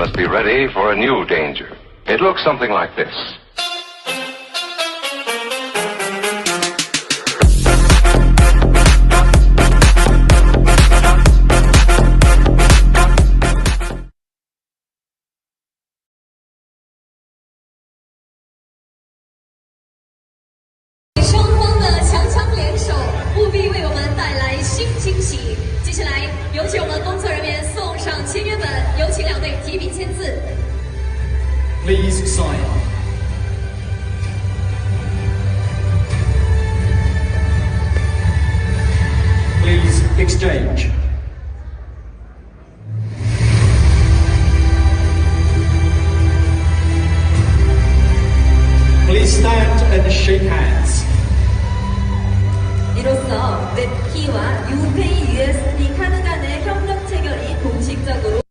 must be ready for a new danger. It looks something like this.有请我们工作人员送上签约本，有请两队提笔签字。Please sign. Please exchange. Please stand and shake hands. 이로써 웹키와 유페이 USB 카드 간의 협력 체결이 공식적으로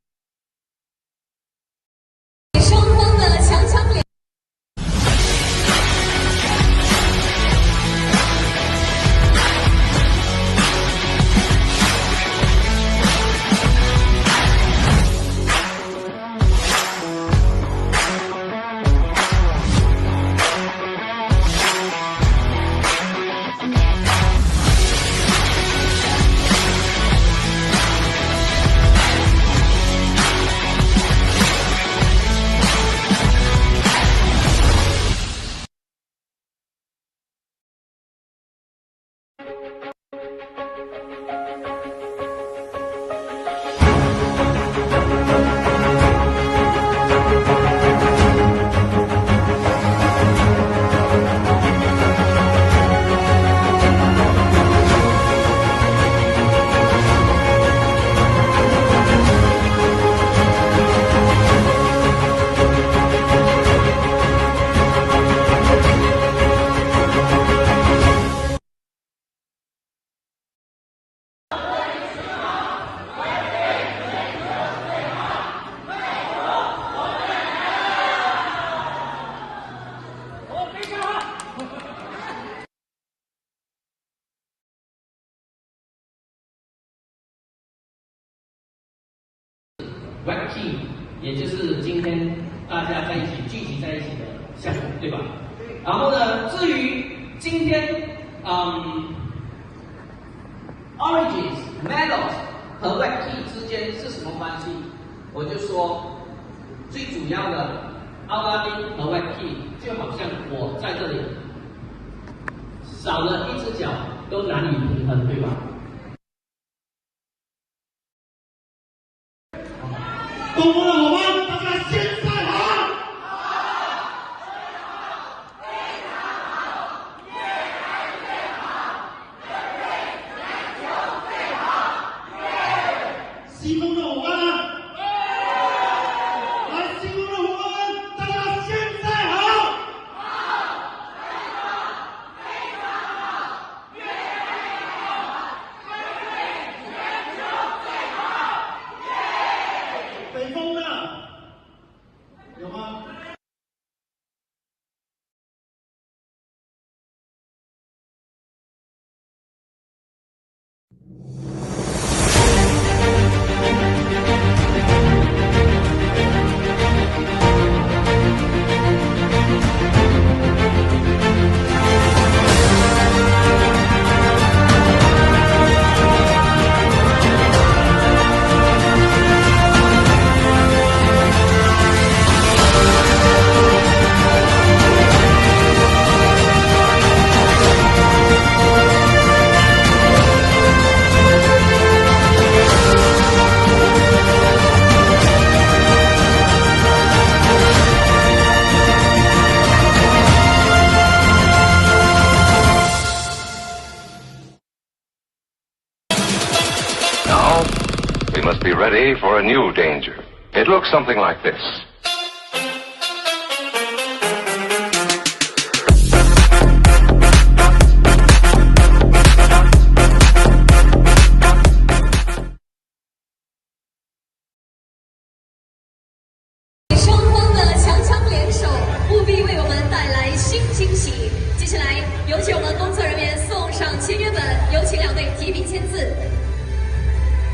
Webkey， 也就是今天大家在一起聚集在一起的项目，对吧？然后呢，至于今天Origins、Meadows 和 Webkey 之间是什么关系，我就说最主要的奥拉丁和 Webkey 就好像我在这里少了一只脚都难以平衡，对吧？懂我了好吗？大家现在好。非常好，越来越好，越对篮球最好，兴奋的伙伴们，来兴奋的伙伴们，大家现在好。好，非常好，越来越好，越对篮球最好。北风呢？有吗？Now, we must be ready for a new danger. It looks something like this.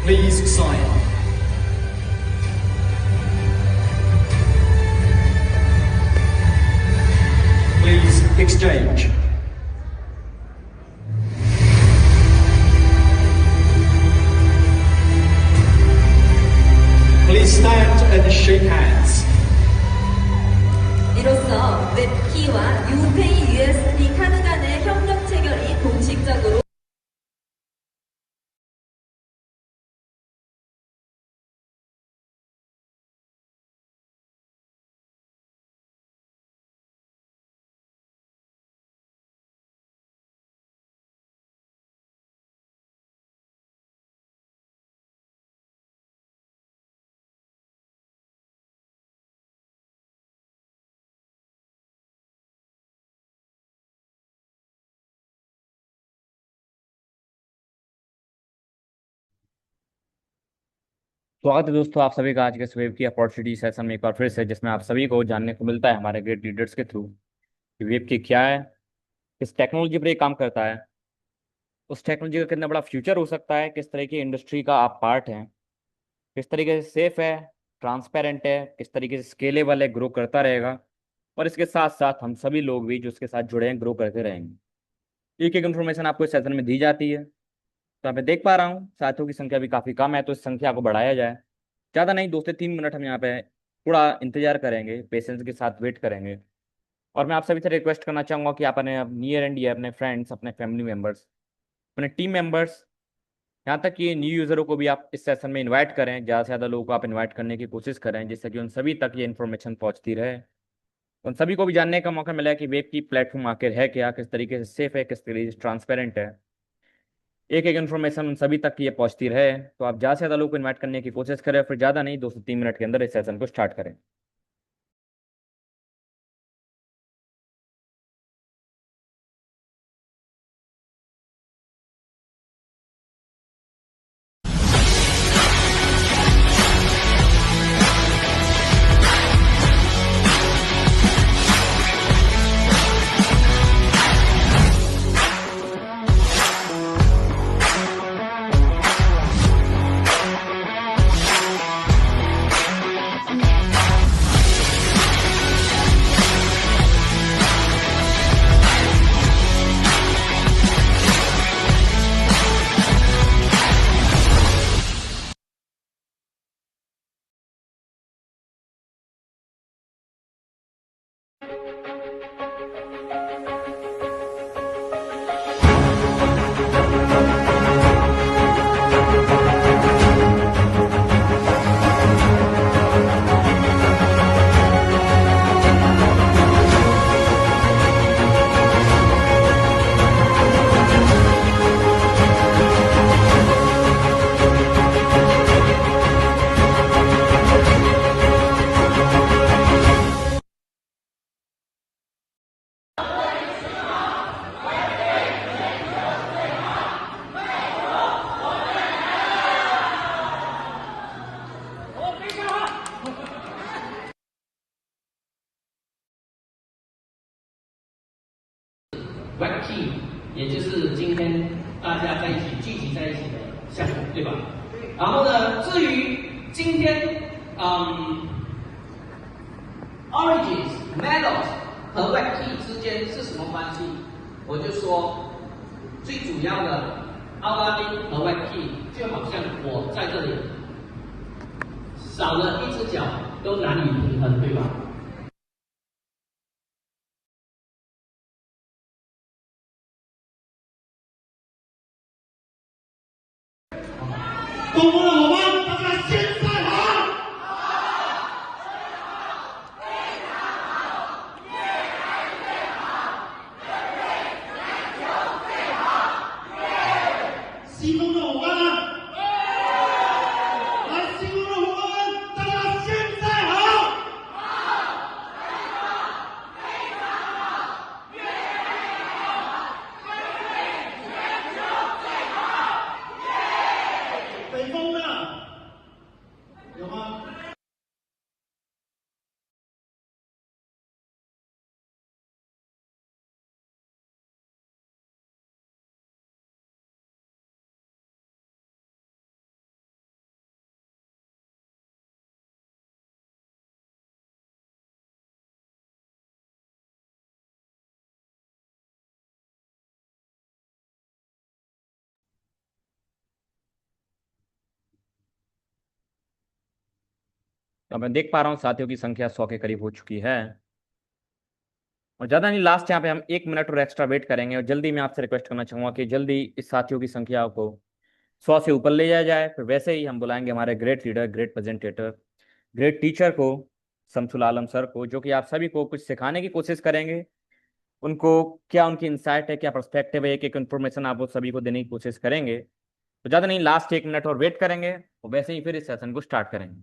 Please sign. exchange. Please stand and shake hands. 이로써 웹키와 유페이 USB 카드 간의 협력 체결이 공식적으로 स्वागत है दोस्तों आप सभी का आज के swab की opportunity session में एक बार फिर से, जिसमें आप सभी को जानने को मिलता है हमारे ग्रेट लीडर्स के थ्रू कि वेब की क्या है, किस टेक्नोलॉजी पर ये काम करता है, उस टेक्नोलॉजी का कितना बड़ा फ्यूचर हो सकता है, किस तरह की इंडस्ट्री का आप पार्ट हैं, किस तरीके से सेफ है, ट्रांसपेरेंट है, किस तरीके से स्केलेबल है, ग्रो करता रहेगा, और इसके साथ साथ हम सभी लोग भी जो इसके साथ जुड़े हैं ग्रो करते रहेंगे। एक एक इन्फॉर्मेशन आपको इस सेशन में दी जाती है। तो मैं देख पा रहा हूँ साथियों की संख्या भी काफ़ी कम है, तो इस संख्या को बढ़ाया जाए। ज़्यादा नहीं, 2 से 3 मिनट हम यहाँ पे थोड़ा इंतजार करेंगे, पेशेंस के साथ वेट करेंगे। और मैं आप सभी से रिक्वेस्ट करना चाहूँगा कि आप अपने नियर एंड डियर, अपने फ्रेंड्स, अपने फैमिली मेम्बर्स, अपने टीम मेम्बर्स, यहाँ तक कि न्यू यूज़रों को भी आप इस सेशन में इन्वाइट करें। ज़्यादा से ज़्यादा लोगों को आप इन्वाइट करने की कोशिश करें, जिससे कि उन सभी तक ये इन्फॉर्मेशन पहुँचती रहे, उन सभी को भी जानने का मौका मिला है कि वेब की प्लेटफॉर्म आखिर है क्या, किस तरीके से सेफ है, किस तरीके से ट्रांसपेरेंट है। एक एक इन्फॉर्मेशन उन सभी तक ये पहुंचती रहे। तो आप ज़्यादा से ज़्यादा लोगों को इन्वाइट करने की कोशिश करें, फिर ज़्यादा नहीं, 2 से 3 मिनट के अंदर इस सेशन को स्टार्ट करें। Webkey，也就是今天大家在一起聚集在一起的项目，对吧？然后呢，至于今天，Origins、Melos 和 Webkey 之间是什么关系？我就说，最主要的奥拉丁和 Webkey 就好像我在这里，少了一只脚都难以平衡，对吧？沟通的伙伴，大家现在好。西风的伙伴呢？来，西风的伙伴们，大家现在好。北风的。तो मैं देख पा रहा हूँ साथियों की संख्या 100 के करीब हो चुकी है, और ज़्यादा नहीं, लास्ट यहाँ पे हम 1 मिनट और एक्स्ट्रा वेट करेंगे, और जल्दी मैं आपसे रिक्वेस्ट करना चाहूँगा कि जल्दी इस साथियों की संख्या को 100 से ऊपर ले जाया जाए। फिर वैसे ही हम बुलाएंगे हमारे great leader, great presenter, great teacher को, शमसुल आलम सर को, जो कि आप सभी को कुछ सिखाने की कोशिश करेंगे। उनको क्या उनकी इंसाइट है, क्या पर्सपेक्टिव है, एक एक इन्फॉर्मेशन आप वो सभी को देने की कोशिश करेंगे। तो ज़्यादा नहीं, लास्ट 1 मिनट और वेट करेंगे, और वैसे ही फिर इस सेशन को स्टार्ट करेंगे।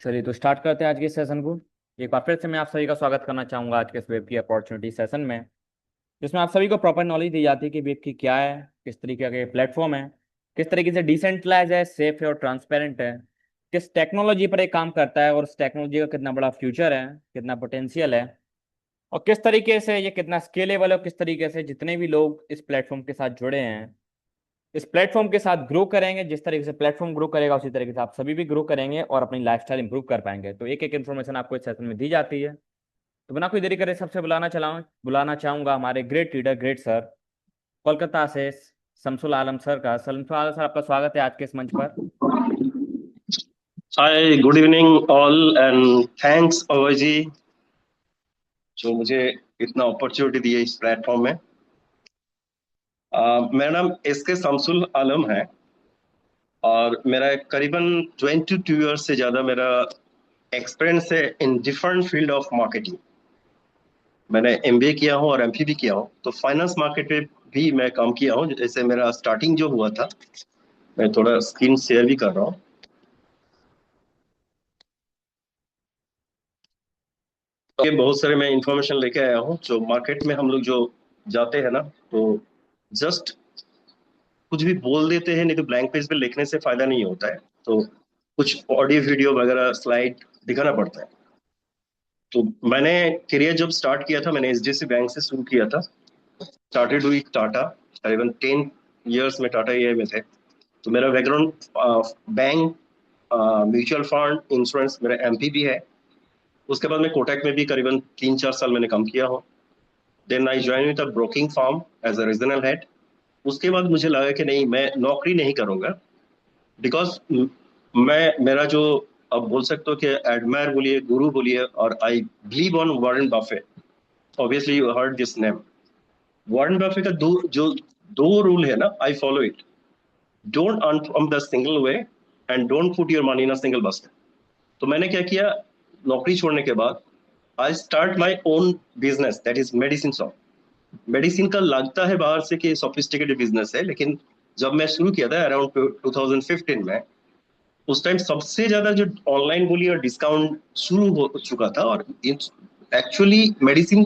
चलिए तो स्टार्ट करते हैं आज के सेशन को। एक बार फिर से मैं आप सभी का स्वागत करना चाहूँगा आज के इस वेब की अपॉर्चुनिटी सेशन में, जिसमें आप सभी को प्रॉपर नॉलेज दी जाती है कि वेब की क्या है, किस तरीके का प्लेटफॉर्म है, किस तरीके से डिसेंट्रलाइज है, सेफ है और ट्रांसपेरेंट है, किस टेक्नोलॉजी पर एक काम करता है और उस टेक्नोलॉजी का कितना बड़ा फ्यूचर है, कितना पोटेंशियल है, और किस तरीके से ये कितना स्केलेबल है, और किस तरीके से जितने भी लोग इस प्लेटफॉर्म के साथ जुड़े हैं इस प्लेटफॉर्म के साथ ग्रो करेंगे। जिस तरीके से प्लेटफॉर्म ग्रो करेगा उसी तरीके से आप सभी भी ग्रो करेंगे और अपनी लाइफस्टाइल इंप्रूव कर पाएंगे। तो एक एक इन्फॉर्मेशन आपको इस सेशन में दी जाती है। तो बिना कोई देरी करे सबसे बुलाना चाहूंगा हमारे great leader, great sir, Kolkata से शमसुल आलम सर का। शमसुल आलम सर, आपका स्वागत है आज के इस मंच पर। Hi, good evening all and thanks Abhay ji, जो मुझे इतना अपॉर्चुनिटी दी है इस प्लेटफॉर्म में। मेरा नाम एस.के. शमसुल आलम है और मेरा करीबन 22 ईयर्स से ज़्यादा मेरा एक्सपीरियंस है in different field of marketing. मैंने एमबीए किया हूँ और एमफिल भी किया हूँ, तो फाइनेंस मार्केट में भी मैं काम किया हूँ। जैसे मेरा स्टार्टिंग जो हुआ था, मैं थोड़ा स्क्रीन शेयर भी कर रहा हूँ। बहुत सारे मैं इंफॉर्मेशन लेके आया हूँ। जो मार्केट में हम लोग जो जाते हैं ना, तो जस्ट कुछ भी बोल देते हैं, नहीं तो ब्लैंक पेज पे लिखने से फायदा नहीं होता है। तो कुछ ऑडियो वीडियो वगैरह स्लाइड दिखाना पड़ता है। तो मैंने करियर जब स्टार्ट किया था, मैंने एचडीएफसी बैंक से शुरू किया था। स्टार्टेड विद टाटा, करीबन 10 ईयर्स में टाटा एआई में थे। तो मेरा background bank, mutual fund, insurance, मेरा एमपी भी है। उसके बाद मैं कोटक में भी करीबन 3-4 साल मैंने काम किया हूँ। Then I join with a broking firm as a regional head. उसके बाद मुझे लगा कि नहीं, मैं नौकरी नहीं करूंगा, बिकॉज मेरा जो, अब बोल सकते हो कि एडमायर बोलिए, गुरु बोलिए, और I believe on Warren Buffett. Obviously you heard this name. Warren Buffett का दो रूल है ना, I follow it. Don't earn from the single way and don't put your money in a single basket. तो मैंने क्या किया, नौकरी छोड़ने के बाद I start my own business, that is medicine shop. Medicine का लगता है बाहर से कि सोफिस्टिकेटेड बिजनेस है, लेकिन जब मैं शुरू किया था अराउंड 2015 में, उस टाइम सबसे ज्यादा जो ऑनलाइन बोलिए और डिस्काउंट शुरू हो चुका था। और एक्चुअली मेडिसिन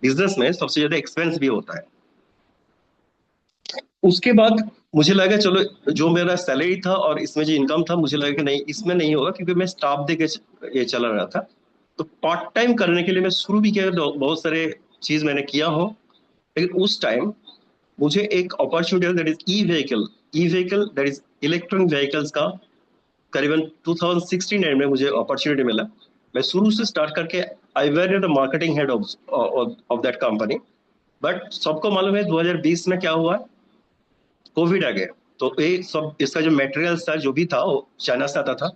बिजनेस में सबसे ज्यादा एक्सपेंस भी होता है। उसके बाद मुझे लगा चलो, जो मेरा सैलरी था और इसमें जो इनकम था, मुझे लगा कि नहीं, इसमें नहीं होगा, क्योंकि मैं स्टाफ दे के ये चला रहा था। तो पार्ट टाइम करने के लिए मैं शुरू भी किया, बहुत सारे चीज मैंने किया हो। लेकिन उस टाइम मुझे एक opportunity, that is e vehicle, that is electronic vehicles का, करीबन 2016 में मुझे अपॉर्चुनिटी मिला। मैं शुरू से स्टार्ट करके I were the marketing head of that company. But सबको मालूम है 2020 में क्या हुआ, कोविड आ गया। तो ये सब, इसका जो मटेरियल्स था, जो भी था, वो चाइना से आता था,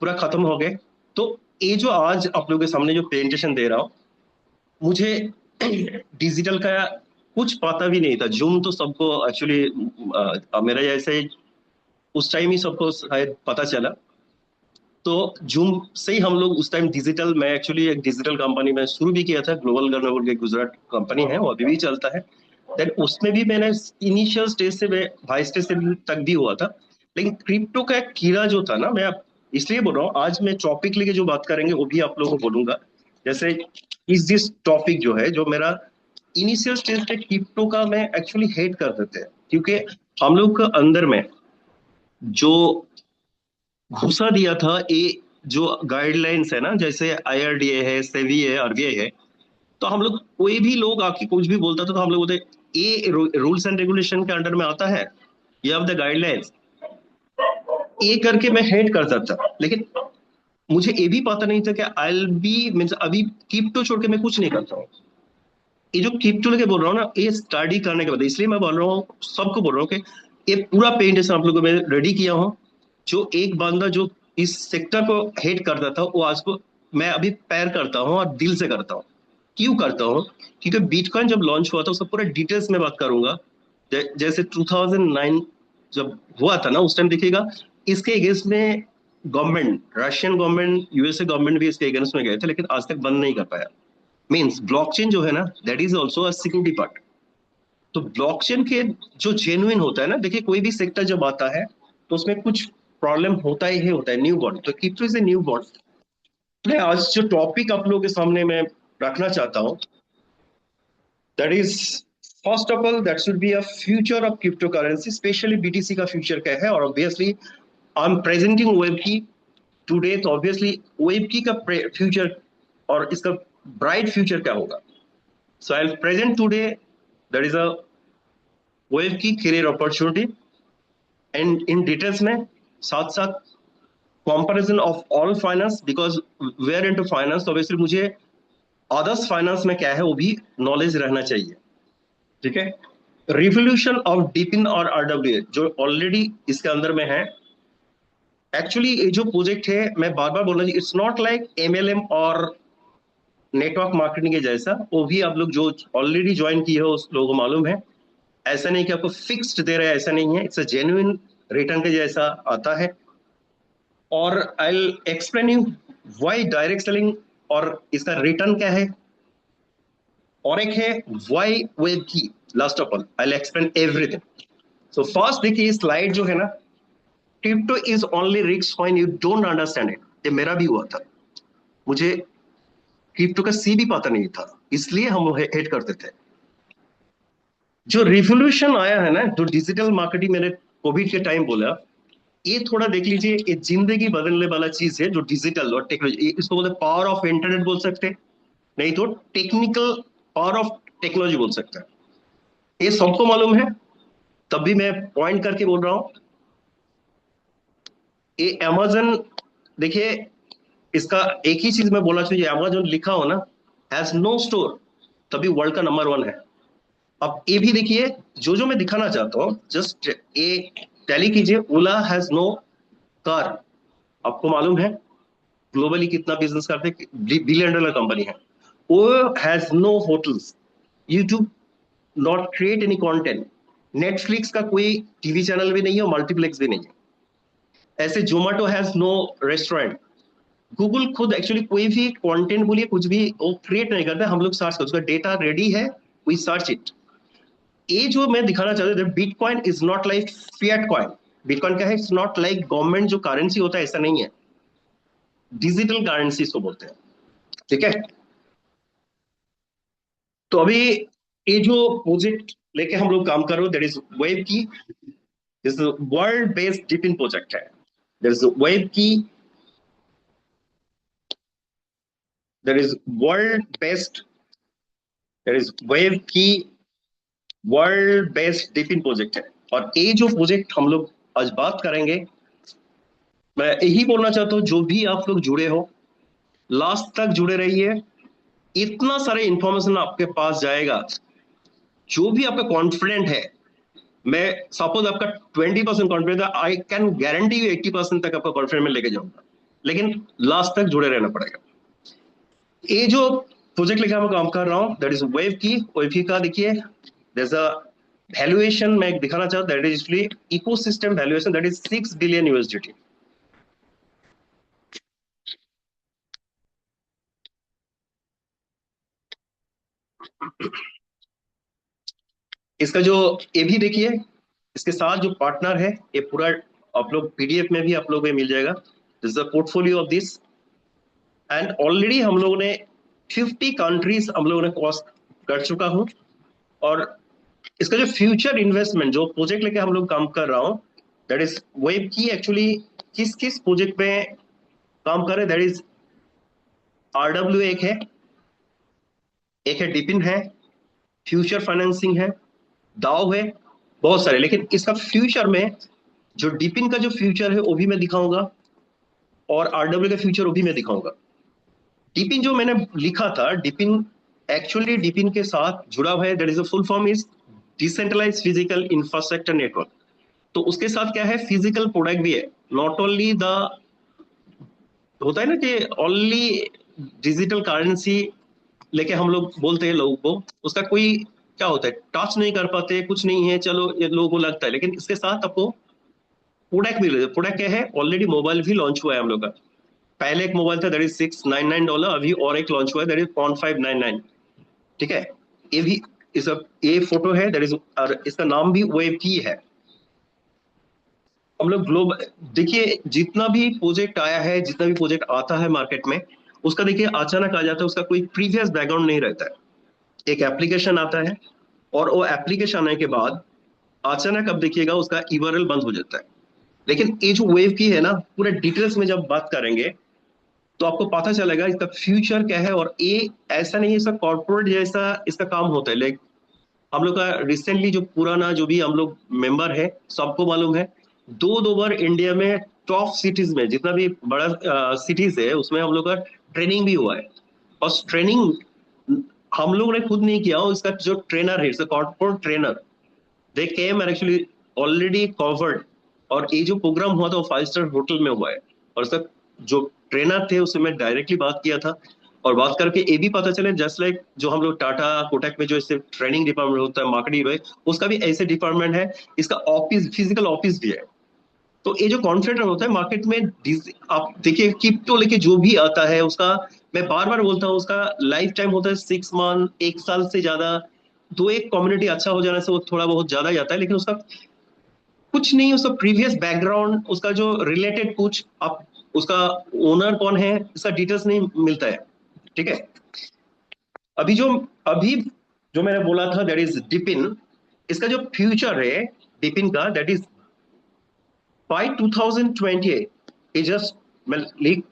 पूरा खत्म हो गए। तो ये जो आज आप लोगों के सामने जो प्रेजेंटेशन दे रहा हूँ, मुझे डिजिटल का कुछ पता भी नहीं था। जूम तो सबको एक्चुअली, मेरा जैसे उस टाइम ही सबको शायद पता चला। तो जूम से ही हम लोग उस टाइम डिजिटल, मैं एक्चुअली एक डिजिटल कंपनी में शुरू भी किया था, ग्लोबल गर्नर बोल के गुजरात कंपनी है, वो अभी भी चलता है। देन उसमें भी मैंने इनिशियल स्टेज से, मैं हाई स्टेज से तक भी हुआ था। लेकिन क्रिप्टो का एक कीड़ा जो था ना, मैं इसलिए बोल रहा हूँ, आज मैं टॉपिक लेके जो बात करेंगे वो भी आप लोगों को बोलूंगा। जैसे इस दिस टॉपिक जो है, जो मेरा इनिशियल स्टेज पे क्रिप्टो का मैं एक्चुअली हेट कर देते हैं, क्योंकि हम लोग के अंदर में जो घुसा दिया था, ये जो गाइडलाइंस है ना, जैसे आईआरडीए है, सेबी है, आरबीआई है, तो हम लोग, कोई भी लोग आके कुछ भी बोलता था तो हम लोग बोलते ये रूल्स एंड रेगुलेशन के अंडर में आता है, ये ऑफ द गाइडलाइंस, ये करके मैं हेट करता था। लेकिन मुझे ये भी पता नहीं था कि आई बी मीन्स अभी क्रिप्टो छोड़ के मैं कुछ नहीं करता हूँ। ये जो क्रिप्टो लेके बोल रहा हूँ ना, ये स्टडी करने के बाद, इसलिए मैं बोल रहा हूँ, सबको बोल रहा हूँ कि ये पूरा प्रेजेंटेशन आप लोगों को मैं रेडी किया हूँ। जो एक बंदा जो इस सेक्टर को हेट करता था, वो आज को मैं अभी पैर करता हूँ और दिल से करता हूँ। क्यों करता हूँ? क्योंकि बिटकॉइन जब लॉन्च हुआ था उसका पूरा डिटेल्स में बात करूंगा। जैसे 2009 जब हुआ था ना, उस टाइम देखिएगा इसके अगेंस्ट में government, Russian government, USA government भी इसके अगेंस्ट में गए थे, लेकिन आज तक बंद नहीं कर पाया। मीन्स ब्लॉकचेन जो है ना, that is also a security part. तो ब्लॉकचेन के जो जेन्युइन होता है ना, देखिए कोई भी सेक्टर जब आता है तो उसमें कुछ प्रॉब्लम होता ही होता है, न्यू बॉर्न। तो crypto is a new born. मैं आज जो टॉपिक आप लोगों के सामने मैं रखना चाहता हूं, that is first of all that should be a future of crypto currency, specially BTC का फ्यूचर क्या है। और obviously I am presenting web की टुडे, तो ऑब्वियसली वेब की का फ्यूचर और इसका ब्राइट फ्यूचर क्या होगा। So I will present today that is a web की career opportunity and in details में, साथ साथ comparison of all finance, because we are into finance, तो ऑब्वियसली मुझे अदर्स फाइनेंस में क्या है वो भी नॉलेज रहना चाहिए। ठीक है। रिवोल्यूशन ऑफ डीपिन और आरडब्ल्यूए जो ऑलरेडी इसके अंदर में है। एक्चुअली ये जो प्रोजेक्ट है, मैं बार बार बोल रहा हूँ, इट्स नॉट लाइक एमएलएम और नेटवर्क मार्केटिंग के जैसा। वो भी आप लोग जो ऑलरेडी ज्वाइन किए हो उस लोगों को मालूम है। ऐसा नहीं कि आपको फिक्स्ड दे रहा है, ऐसा नहीं है। इट्स अ जेन्युइन रिटर्न के जैसा आता है। और I will explain you why direct selling और इसका रिटर्न क्या है, और एक है व्हाई वेब की। Last of all I will explain everything. So first देखिए स्लाइड जो है ना, crypto is only risk coin, you don't understand it. ये मेरा भी हुआ था, मुझे क्रिप्टो का सी भी पता नहीं था, इसलिए हम हेट करते थे। जो रिवोल्यूशन आया है ना, जो डिजिटल मार्केटिंग मैंने कोविड के टाइम बोला, ये थोड़ा देख लीजिए, ये जिंदगी बदलने वाला चीज है जो डिजिटल और टेक्नोलॉजी, इसको बोलते पावर ऑफ इंटरनेट बोल सकते हैं, नहीं तो टेक्निकल पावर ऑफ टेक्नोलॉजी बोल सकते हैं। ये सबको मालूम है, तब भी मैं पॉइंट करके बोल रहा हूं। ये अमेजन, देखिए इसका एक ही चीज मैं बोलना चाहिए, अमेजन लिखा हो ना, हैज नो स्टोर, तभी वर्ल्ड का नंबर 1 है। अब ये भी देखिए, जो मैं दिखाना चाहता हूं, जस्ट ये टैली कीजिए। ओला हैज नो कार, आपको मालूम है ग्लोबली कितना बिजनेस करते हैं, बिलियन डॉलर कंपनी है। वो has no hotels, YouTube not create any content, Netflix का कोई टीवी चैनल भी नहीं है, मल्टीप्लेक्स भी नहीं है। ऐसे Zomato has no restaurant. Google खुद एक्चुअली कोई भी कंटेंट बोलिए कुछ भी वो क्रिएट नहीं करता, हम लोग सर्च करते, उसका डेटा रेडी है, वी सर्च इट। ये जो मैं दिखाना चाहता हूँ, bitcoin is not like fiat coin. Bitcoin क्या है? इट्स नॉट लाइक गवर्नमेंट जो करेंसी होता है, ऐसा नहीं है। डिजिटल करेंसी इसको बोलते हैं। ठीक है। तो अभी ये जो प्रोजेक्ट लेके हम लोग काम कर रहे हो, दैट इज वेब की, दिस वर्ल्ड बेस्ड डिपिन प्रोजेक्ट है। दैट इज वेब की, that is world based, that is web की वर्ल्ड बेस्ड डिपिन प्रोजेक्ट है। और ये जो प्रोजेक्ट हम लोग आज बात करेंगे, मैं यही बोलना चाहता हूँ, जो भी आप लोग जुड़े हो लास्ट तक जुड़े रहिए। इतना सारे इंफॉर्मेशन आपके पास जाएगा। जो भी आपका कॉन्फिडेंट है, मैं सपोज आपका 20% कॉन्फिडेंस है, आई कैन गारंटी यू 80% तक आपका कॉन्फिडेंस में लेके जाऊंगा, लेकिन लास्ट तक जुड़े रहना पड़ेगा। ये जो प्रोजेक्ट लेकर मैं काम कर रहा हूँ, दैट इज वेव की। वेव की का देखिए, there's a valuation मैं दिखाना चाहता हूँ, that is actually ecosystem valuation, that is 6 billion USDT। इसका जो ये भी देखिए, इसके साथ जो पार्टनर है, ये पूरा आप लोग पीडीएफ में भी आप लोगों को मिल जाएगा। This is the portfolio of this, and already हम लोगों ने 50 कंट्रीज हम लोगों ने क्रॉस कर चुका हूं। और इसका जो फ्यूचर इन्वेस्टमेंट, जो प्रोजेक्ट लेके हम लोग काम कर रहा हूं, दैट इज वेब की। एक्चुअली किस किस प्रोजेक्ट पे काम कर रहे हैं, दैट इज आरडब्ल्यू एक है, एक है डिपिन है, फ्यूचर फाइनेंसिंग है, दाव है, बहुत सारे। लेकिन इसका फ्यूचर में जो डिपिन का जो फ्यूचर है वो भी मैं दिखाऊंगा, और आरडब्ल्यू का फ्यूचर वो भी मैं दिखाऊंगा। डिपिन जो मैंने लिखा था, डिपिन एक्चुअली डिपिन के साथ जुड़ा हुआ है, that is the full form is decentralised physical infrastructure network. तो उसके साथ क्या है, फिजिकल प्रोडक्ट भी है, नॉट ओनली द, होता है ना कि ओनली डिजिटल करेंसी लेके हम लोग बोलते हैं लोगों को, उसका कोई क्या होता है, टच नहीं कर पाते, कुछ नहीं है, चलो ये लोगों को लगता है। लेकिन इसके साथ आपको प्रोडक्ट भी, प्रोडक्ट क्या है, ऑलरेडी मोबाइल भी लॉन्च हुआ है हम लोग का। पहले एक मोबाइल था दैट इज $699, अभी और एक लॉन्च हुआ है दैट इज 599। ठीक है, ये भी इस ये फोटो है दैट इज, और इसका नाम भी वेव है। हम लोग ग्लोबल, देखिए जितना भी प्रोजेक्ट आया है, जितना भी प्रोजेक्ट आता है मार्केट में, उसका देखिए अचानक आ जाता है, उसका कोई प्रीवियस बैकग्राउंड नहीं रहता है। एक एप्लीकेशन आता है और वो एप्लीकेशन आने के बाद अचानक अब देखिएगा उसका यूआरएल बंद हो जाता है। लेकिन ये जो वेव की है ना, पूरे डिटेल्स में जब बात करेंगे तो आपको पता चलेगा इसका फ्यूचर क्या है। और ये ऐसा नहीं है, इसका कॉर्पोरेट जैसा इसका काम होता है। लाइक हम लोग का रिसेंटली जो पुराना जो भी हम लोग मेंबर है, सबको मालूम है, दो बार इंडिया में टॉप सिटीज में, जितना भी बड़ा सिटीज है उसमें हम लोग का ट्रेनिंग भी हुआ है। और ट्रेनिंग हम लोग ने खुद नहीं किया, इसका जो ट्रेनर है, corporate trainer, they came and actually already covered. और ये जो प्रोग्राम हुआ था वो 5 स्टार होटल में हुआ है। और उसका जो ट्रेनर थे उससे मैं डायरेक्टली बात किया था, और बात करके ये भी पता चले, जस्ट लाइक जो हम लोग टाटा कोटक में जो इससे ट्रेनिंग डिपार्टमेंट होता है, मार्केटिंग है, उसका भी ऐसे डिपार्टमेंट है, इसका ऑफिस, फिजिकल ऑफिस भी है। तो ये जो कॉन्फिडेंट होता है मार्केट में, आप देखिए क्रिप्टो लेके जो भी आता है उसका, मैं बार बार बोलता हूँ, उसका लाइफ टाइम होता है 6 मंथ, 1 साल से ज्यादा। तो एक कम्युनिटी अच्छा हो जाने से वो थोड़ा बहुत ज्यादा जाता है, लेकिन उसका कुछ नहीं, उसका प्रीवियस बैकग्राउंड, उसका जो रिलेटेड कुछ, आप उसका ओनर कौन है, इसका डिटेल्स नहीं मिलता है। ठीक है, अभी जो मैंने बोला था दैट इज डिपिन, इसका जो फ्यूचर है डिपिन का, दैट इज बाय 2028, ये जस्ट मैं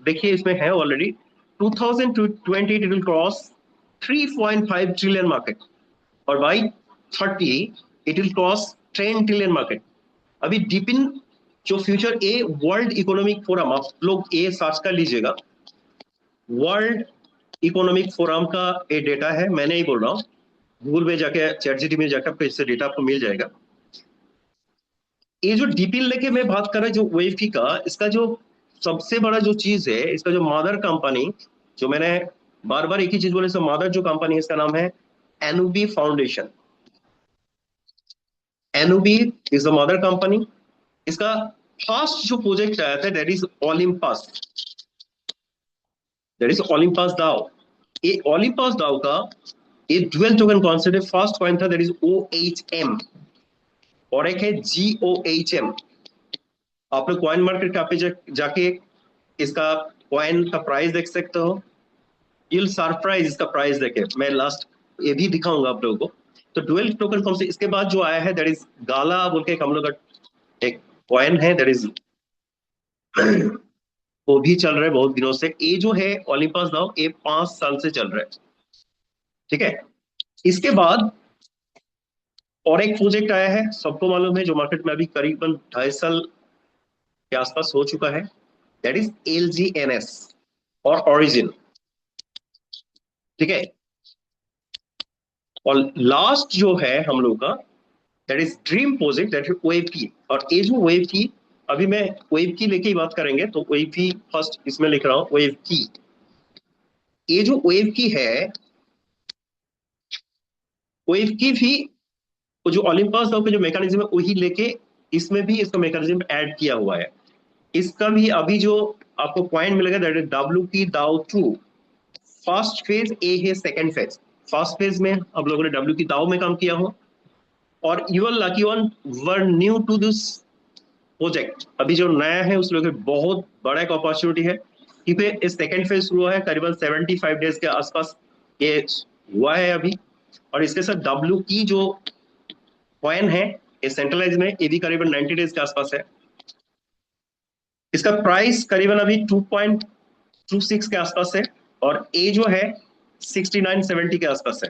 देखिए इसमें है already 2028 it will cross 3.5 trillion market, और by 30 it will cross 10 trillion market. अभी डिपिन जो future, a World Economic Forum, आप लोग ये सर्च कर लीजिएगा, वर्ल्ड इकोनॉमिक फोरम का ये डेटा है, मैं नहीं बोल रहा हूँ, गूगल में जाके, चैटजीपीटी में जाकर आपको इससे डेटा आपको मिल जाएगा। ये जो डिपिन लेके मैं बात कर रहा हूँ, जो वेव की का, इसका जो सबसे बड़ा जो चीज है, इसका जो मदर कंपनी, जो मैंने बार बार एक ही चीज बोले, इसका मदर जो कंपनी है इसका नाम है Anubi foundation. Anubi is the mother company. इसका फर्स्ट जो प्रोजेक्ट आया था that is Olympus, that is Olympus DAO. ये ओलंपस दाव का ये डुअल टोकन कॉन्सेप्ट है। फर्स्ट कॉइन था दैट इज OHM, और एक है GOHM। आप लोग कॉइन मार्केट कैप पे जाके इसका कॉइन का प्राइस देख सकते हो, यू विल सरप्राइज इसका प्राइस देखे, मैं लास्ट ये भी दिखाऊंगा आप लोगों को। तो डुअल टोकन कॉन्सेप्ट, इसके बाद जो आया है दैट इज गाला बोल के एक हम लोग का एक कॉइन है, दैट इज वो भी चल रहा है बहुत दिनों से। ये जो है ओलंपस दाव, ये 5 साल से चल रहा है। ठीक है, इसके बाद और एक प्रोजेक्ट आया है, सबको मालूम है, जो मार्केट में अभी करीबन 2.5 साल के आसपास हो चुका है, दैट इज LGNS और ओरिजिन। ठीक है, और लास्ट जो है हम लोग का that is dream project, that is wave की। और ये जो वेव की, अभी मैं वेव की लेके ही बात करेंगे, तो वेव की फर्स्ट इसमें लिख रहा हूं, वेव की। ये जो वेव की है, वेव की भी वो जो ओलंपस दाव का जो मैकेनिज्म है वही लेके इसमें भी इसका मैकेनिज्म ऐड किया हुआ है। इसका भी अभी जो आपको पॉइंट मिलेगा दैट इज WP दाव 2। फर्स्ट फेज ए है, सेकंड फेज। फर्स्ट फेज में आप लोगों ने WP दाव में काम किया हो, और you are lucky one were new to this project. अभी जो नया है उस लोगों के बहुत बड़ा एक अपॉर्चुनिटी है, क्योंकि इस सेकंड फेज शुरू हुआ है करीबन 75 डेज के आसपास ये हुआ है अभी। और इसके साथ W की जो कॉइन है ये सेंट्रलाइज में, ये भी करीबन 90 डेज के आसपास है। इसका प्राइस करीबन अभी 2.26 के आसपास है। और ये जो है 69-70 के आसपास है।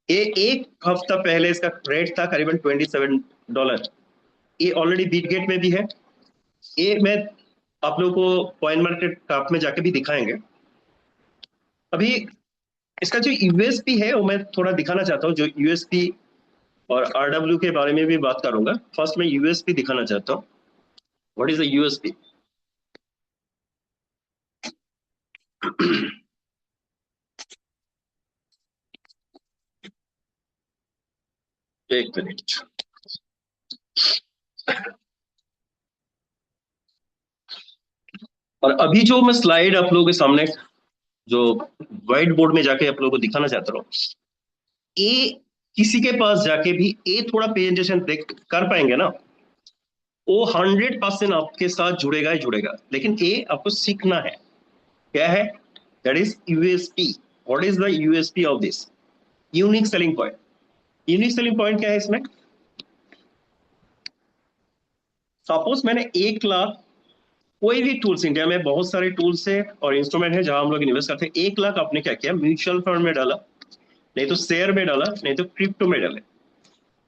ये एक हफ्ता पहले इसका रेट था करीबन $27। ये ऑलरेडी बीटगेट में भी है। ये मैं आप लोगों को कॉइन मार्केट कैप में जाके भी दिखाएंगे। अभी इसका जो यूएसपी है वो मैं थोड़ा दिखाना चाहता हूँ। जो यूएसपी और आरडब्ल्यू के बारे में भी बात करूंगा। फर्स्ट मैं यूएसपी दिखाना चाहता हूँ। What is the USP? एक मिनट। और अभी जो मैं स्लाइड आप लोगों के सामने जो व्हाइट बोर्ड में जाके आप लोगों को दिखाना चाहता हूँ, ए किसी के पास जाके भी ए थोड़ा प्रेजेंटेशन देख कर पाएंगे ना, वो 100% आपके साथ जुड़ेगा ही जुड़ेगा। लेकिन ए आपको सीखना है। क्या है? That is USP. What is the USP of this? Unique selling point. Unique selling point क्या है इसमें? सपोज मैंने 1 लाख, कोई भी टूल्स, इंडिया में बहुत सारे टूल्स है और इंस्ट्रूमेंट है जहां हम लोग इन्वेस्ट करते हैं। 1 लाख आपने क्या किया? म्यूचुअल फंड में डाला, नहीं तो शेयर में डाला, नहीं तो क्रिप्टो में डाले।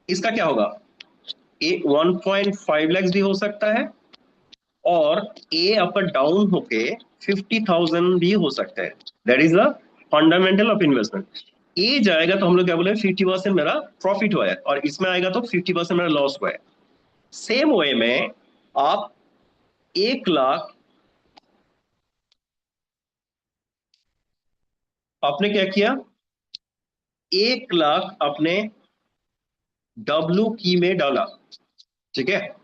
इसका क्या होगा? ए 1.5 लाख भी हो सकता है और ए आपका डाउन होके 50,000 भी हो सकता है। That is the fundamental of investment. ए जाएगा तो हम लोग क्या बोले, 50% मेरा प्रॉफिट हुआ है, और इसमें आएगा तो 50% मेरा लॉस हुआ है। सेम वे में आप 1 लाख आपने क्या किया? 1 लाख आपने डब्ल्यू की में डाला, ठीक है।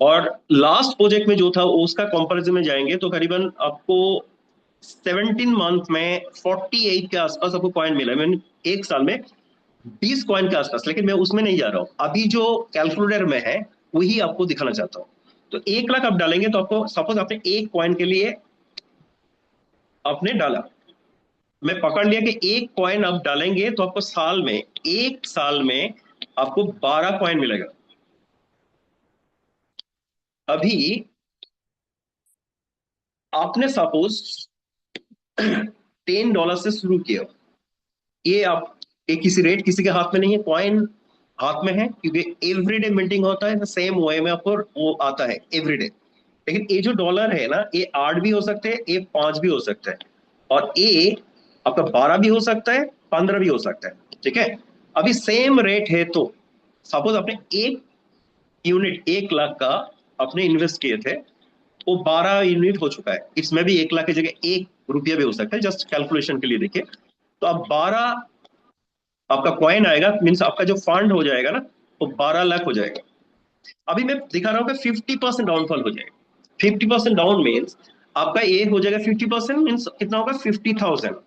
और लास्ट प्रोजेक्ट में जो था उसका कंपैरिजन में जाएंगे तो करीबन आपको 17 मंथ में 48 के आसपास आपको कॉइन मिला। मैंने 1 साल में 20 कॉइन के आसपास, लेकिन मैं उसमें नहीं जा रहा हूं। अभी जो कैलकुलेटर में है वही आपको दिखाना चाहता हूं। तो 1 लाख आप डालेंगे तो आपको, सपोज आपने 1 कॉइन के लिए आपने डाला, मैं पकड़ लिया कि 1 कॉइन आप डालेंगे तो आपको साल में, 1 साल में आपको 12 कॉइन मिलेगा। अभी आपने सपोज $10 से शुरू किया, ये आप, ये किसी रेट किसी के हाथ में नहीं है, कॉइन हाथ में है, क्योंकि एवरीडे मिंटिंग होता है। सेम वे में आपको वो आता है एवरीडे। लेकिन ये जो डॉलर है ना, ये 8 भी हो सकते हैं, ये 5 भी हो सकता है, और ये आपका 12 भी हो सकता है, 15 भी हो सकता है, ठीक है। अभी सेम रेट है तो सपोज आपने 1 यूनिट 1 लाख का आपने इन्वेस्ट किए थे, वो 12 यूनिट हो चुका है। इसमें भी 1 लाख की जगह 1 रुपया भी हो सकता है, जस्ट कैलकुलेशन के लिए देखिए। तो अब 12 आपका कॉइन आएगा, मीन्स आपका जो फंड हो जाएगा ना वो 12 लाख हो जाएगा। अभी मैं दिखा रहा हूँ कि 50% डाउनफॉल हो जाएगा। 50% डाउन मीन्स आपका ये हो जाएगा 50% मीन्स कितना होगा? 50,000।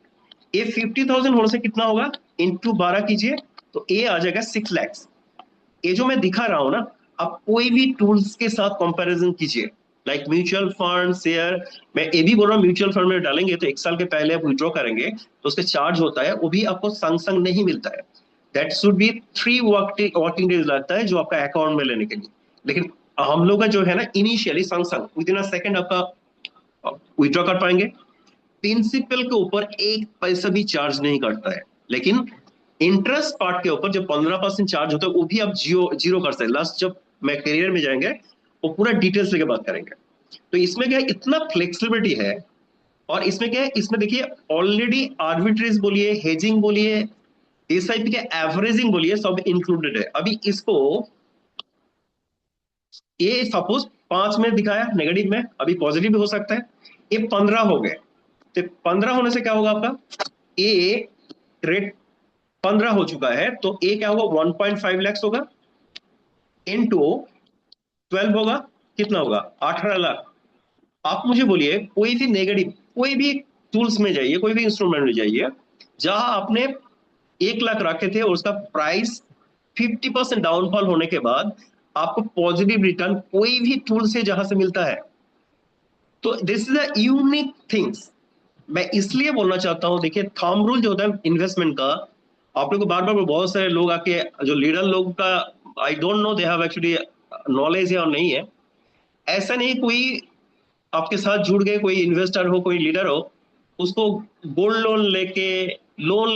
ये 50,000 होने से कितना होगा? इंटू 12 कीजिए तो ये आ जाएगा 6 लाख। ये जो मैं दिखा रहा हूं ना, आप कोई भी टूल्स के साथ कंपैरिजन कीजिए, लाइक म्यूचुअल फंड, शेयर। मैं ये भी बोल रहा हूँ म्यूचुअल फंड में डालेंगे तो 1 साल के पहले आप विड्रॉ करेंगे तो उसके चार्ज होता है, वो भी आपको संग संग नहीं मिलता है। That should B 3 working days लगता है जो आपका अकाउंट में लेने के लिए। लेकिन हम लोग का जो है ना, इनिशियली संग संग विद इन अ सेकंड आपका विड्रॉ कर पाएंगे। प्रिंसिपल के ऊपर 1 पैसा भी चार्ज नहीं करता है, लेकिन इंटरेस्ट पार्ट के ऊपर जो 15% चार्ज होता है वो भी आप जीरो कर सकते हैं। लास्ट जब मैं करियर में जाएंगे वो पूरा डिटेल्स लेके बात करेंगे। तो इसमें क्या है, इतना फ्लेक्सिबिलिटी है। और इसमें क्या है, इसमें देखिए ऑलरेडी आर्बिट्रेज बोलिए, हेजिंग बोलिए, एसआईपी के एवरेजिंग बोलिए, सब इंक्लूडेड है। अभी इसको ये सपोज 5 में दिखाया नेगेटिव में, अभी पॉजिटिव भी हो सकता है। ये 15 हो गए तो 15 होने से क्या होगा आपका? ए रेट 15 हो चुका है तो ए क्या होगा? 1.5 लाख होगा, इनटू 12 होगा, कितना होगा? 18 लाख। आप मुझे बोलिए कोई भी नेगेटिव, कोई भी टूल्स में जाइए, कोई भी इंस्ट्रूमेंट में जाइए जहां आपने 1 लाख रखे थे और उसका प्राइस 50% डाउनफॉल होने के बाद आपको पॉजिटिव रिटर्न कोई भी टूल से जहां से मिलता है, तो this is a unique things. मैं इसलिए बोलना चाहता हूं, देखिए थंब रूल जो होता है इन्वेस्टमेंट का, आप लोग को बार बार बहुत सारे लोग आके, जो लीडर लोग का, I don't know they have actually knowledge है और नहीं है। ऐसा नहीं कोई आपके साथ जुड़ गए, कोई इन्वेस्टर हो, कोई लीडर हो, उसको गोल्ड लोन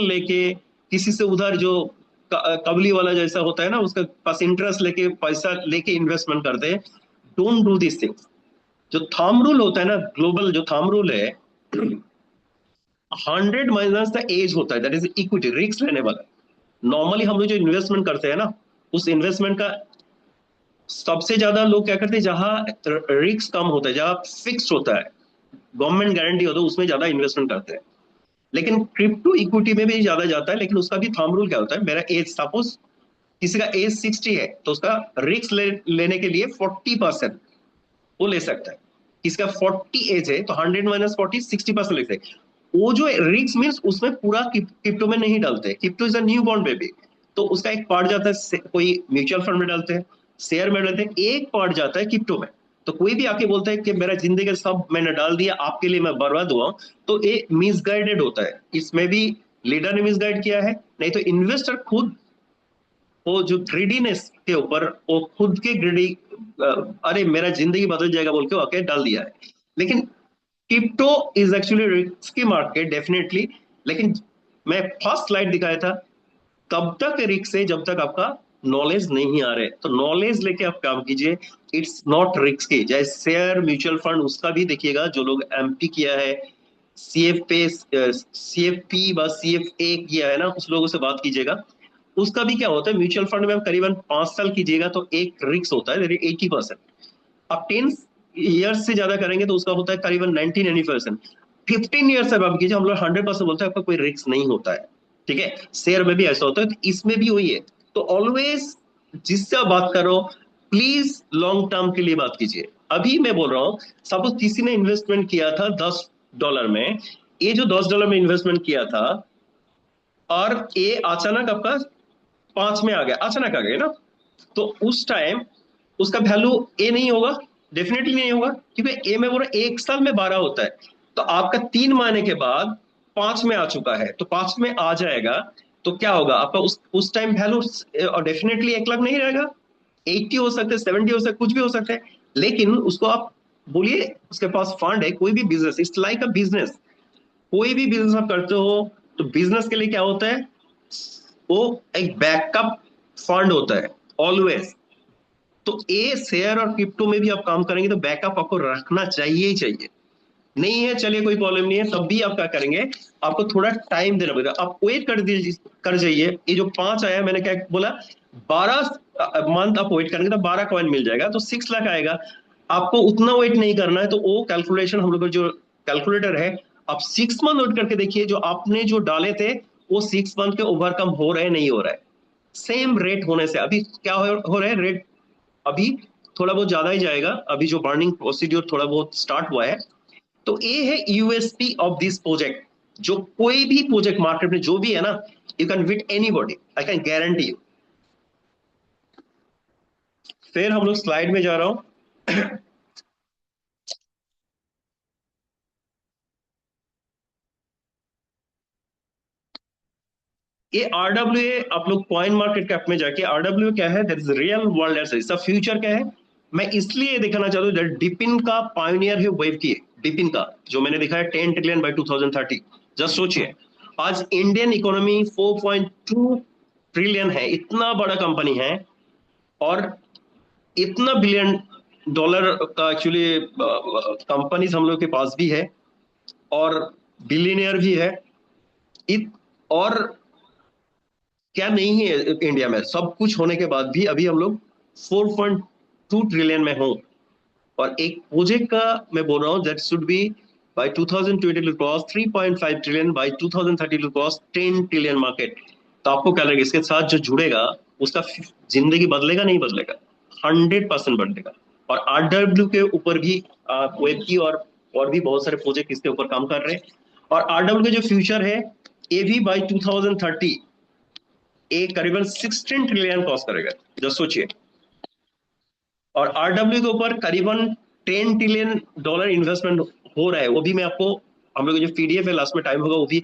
लेके किसी से उधर जो कबली वाला जैसा होता है ना, उसका पास इंटरेस्ट लेके पैसा लेके इन्वेस्टमेंट करते हैं। Don't do this things. जो थंब रूल होता है ना, ग्लोबल जो थंब रूल है, 100 माइनस द एज होता है, दैट इज इक्विटी, रिस्क लेने वाला। नॉर्मली हम लोग जो इन्वेस्टमेंट करते हैं ना, उस इन्वेस्टमेंट का सबसे ज्यादा लोग क्या करते हैं, जहां रिस्क कम होता है, जहां फिक्स्ड होता है, गवर्नमेंट गारंटी होता है, उसमें ज्यादा इन्वेस्टमेंट करते हैं। लेकिन क्रिप्टो इक्विटी में भी ज्यादा जाता है, लेकिन उसका भी थंब रूल क्या होता है, मेरा एज सपोज किसी का एज 60 है तो उसका रिस्क लेने के लिए 40% वो ले सकता है। किसी का 40 एज है तो 100 माइनस 40 60% ले सकते हैं। वो जो रिस्क मीन्स उसमें पूरा क्रिप्टो में नहीं डालते, crypto is a new born baby. तो उसका एक पार्ट जाता है, कोई म्यूचुअल फंड में डालते हैं, शेयर में डालते हैं, एक पार्ट जाता है क्रिप्टो में। तो कोई भी आके बोलता है कि मेरा जिंदगी सब मैंने डाल दिया आपके लिए, मैं बर्बाद हुआ, तो ये मिसगाइडेड होता है। इसमें भी लीडर ने मिसगाइड किया है, नहीं तो इन्वेस्टर खुद वो जो ग्रीडीनेस के ऊपर वो खुद के ग्रीडी, अरे मेरा जिंदगी बदल जाएगा बोल के आके डाल दिया है। लेकिन crypto is actually risky market definitely. लेकिन मैं फर्स्ट स्लाइड दिखाया था, तब तक रिस्क है जब तक आपका नॉलेज नहीं आ रहे। तो नॉलेज लेके आप काम कीजिए, इट्स नॉट रिस्की। जैसे शेयर म्यूचुअल फंड, उसका भी देखिएगा, जो लोग एमपी किया है, सीएफपी व सीएफए किया है ना, उस लोगों से बात कीजिएगा। उसका भी क्या होता है, म्यूचुअल फंड में आप करीबन 5 साल कीजिएगा तो एक रिस्क होता है 80%। आप 10 ईयर्स से ज्यादा करेंगे तो उसका होता है करीबन 90% 15 ईयर्स से आप कीजिए, हम लोग 100% बोलते हैं आपका कोई रिस्क नहीं होता है। ठीक है, शेयर में भी ऐसा होता है, तो इसमें भी वही है। तो ऑलवेज जिससे आप बात करो, प्लीज लॉन्ग टर्म के लिए बात कीजिए। अभी मैं बोल रहा हूं, सपोज किसी ने इन्वेस्टमेंट किया था $10 में, ये जो $10 में इन्वेस्टमेंट किया था और ये अचानक आपका 5 में आ गया, अचानक आ गया ना, तो उस टाइम उसका वैल्यू ए नहीं होगा, डेफिनेटली नहीं होगा, क्योंकि ए में बोल रहा 1 साल में 12 होता है। तो आपका 3 महीने के बाद 5 में आ चुका है, तो 5 में आ जाएगा, तो क्या होगा आपका उस टाइम वैल्यू डेफिनेटली 1 लाख नहीं रहेगा, 80 हो सकते हैं, 70 हो सकते हैं, कुछ भी हो सकता है। लेकिन उसको आप बोलिए उसके पास फंड है, कोई भी business, it's like a business. कोई भी बिजनेस आप करते हो तो बिजनेस के लिए क्या होता है, वो एक बैकअप फंड होता है ऑलवेज। तो ए शेयर और क्रिप्टो में भी आप काम करेंगे तो बैकअप आपको रखना चाहिए ही चाहिए। नहीं है चलिए कोई प्रॉब्लम नहीं है, तब भी आप क्या करेंगे, आपको थोड़ा टाइम देना पड़ेगा। आप वेट कर जाइए। ये जो 5 आया, मैंने क्या बोला, 12 मंथ आप वेट करेंगे तो 12 कॉइन मिल जाएगा, तो 6 लाख आएगा। आपको उतना वेट नहीं करना है, तो वो कैलकुलेशन हम लोग का जो कैलकुलेटर है, आप 6 मंथ वेट करके देखिए, जो आपने जो डाले थे वो 6 मंथ के ओवरकम हो रहे हैं, नहीं हो रहा है। सेम रेट होने से अभी क्या हो रहा है, रेट अभी थोड़ा बहुत ज्यादा ही जाएगा, अभी जो बर्निंग प्रोसीड्यूर थोड़ा बहुत स्टार्ट हुआ है। तो ये है यूएसपी ऑफ दिस प्रोजेक्ट। जो कोई भी प्रोजेक्ट मार्केट में जो भी है ना, you can wit anybody, I can guarantee you. फिर हम लोग स्लाइड में जा रहा हूं। ये आरडब्ल्यूए, आप लोग कॉइन मार्केट कैप में जाके, आरडब्ल्यूए क्या है, that is real world asset, इसका फ्यूचर क्या है। मैं इसलिए दिखाना चाहता हूँ, डिपिन का पायोनियर है वेब की, डिपिन का जो मैंने दिखाया 10 ट्रिलियन बाय 2030। जस्ट सोचिए, आज इंडियन इकोनॉमी 4.2 ट्रिलियन है, इतना बड़ा कंपनी है, और इतना बिलियन डॉलर का एक्चुअली कंपनीज हम लोग के पास भी है, और बिलियनियर भी है। और क्या नहीं है इंडिया में, सब कुछ होने के बाद भी अभी हम लोग 4.2 ट्रिलियन में हो। और एक प्रोजेक्ट का मैं बोल रहा हूं, that should be by 2020 to cross 3.5 trillion, by 2030 to cross 10 trillion market. तो आपको क्या लगेगा, इसके साथ जो जुड़ेगा उसका जिंदगी बदलेगा नहीं बदलेगा, 100% बदलेगा। और आरडब्ल्यू के ऊपर भी वेब की और भी बहुत सारे प्रोजेक्ट इसके ऊपर काम कर रहे हैं। और आरडब्ल्यू के जो फ्यूचर है, ये भी बाय 2030 एक करीबन 16 ट्रिलियन क्रॉस करेगा, जो सोचिए। और आरडब्ल्यू के ऊपर करीबन 10 ट्रिलियन डॉलर इन्वेस्टमेंट हो रहा है। वो भी मैं आपको, हम लोग जो पीडीएफ है लास्ट में टाइम होगा, वो भी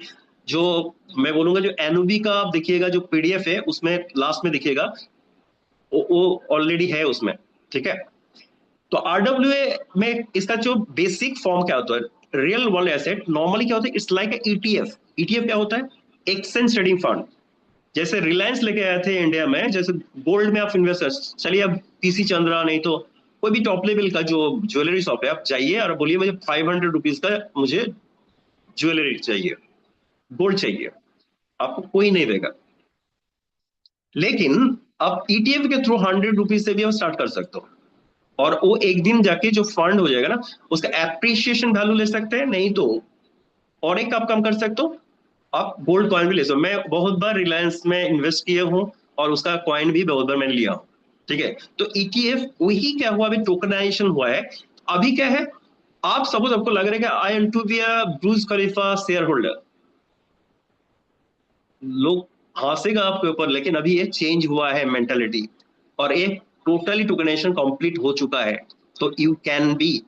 जो मैं बोलूंगा, जो एनओबी का आप देखिएगा, जो पीडीएफ है उसमें लास्ट में देखिएगा, वो ऑलरेडी है उसमें। ठीक है, तो आरडब्ल्यूए में इसका जो बेसिक फॉर्म क्या होता है, रियल वर्ल्ड एसेट नॉर्मली क्या होता है, इट्स लाइक ईटीएफ। ईटीएफ क्या होता है? Exchange trading fund. जैसे रिलायंस लेके आए थे इंडिया में, जैसे गोल्ड में आप इन्वेस्ट कर, चलिए अब पीसी चंद्रा नहीं तो कोई भी टॉप लेवल का जो ज्वेलरी शॉप है, आप जाइए और बोलिए मुझे 500 रुपीज का मुझे ज्वेलरी चाहिए, गोल्ड चाहिए, आपको कोई नहीं देगा। लेकिन आप ईटीएफ के थ्रू 100 रुपीज से भी आप स्टार्ट कर सकते हो, और वो एक दिन जाके जो फंड हो जाएगा ना, उसका एप्रिसिएशन वैल्यू ले सकते हैं। नहीं तो और एक आप काम कर सकते हो, आप गोल्ड कॉइन भी ले सकते हो। मैं बहुत बार रिलायंस में इन्वेस्ट किया हूं और उसका कॉइन भी बहुत बार मैंने लिया हूं, ठीक है। तो ईटीएफ वही क्या हुआ, अभी टोकनाइजेशन हुआ है। अभी क्या है, आप सपोज आपको लग रहा है कि I am to be a Burj Khalifa shareholder, लोग हंसेगा आपके ऊपर, लेकिन अभी ये चेंज हुआ है मेंटेलिटी, और एक टोटली टोकनाइजेशन कंप्लीट हो चुका है। तो यू कैन बी,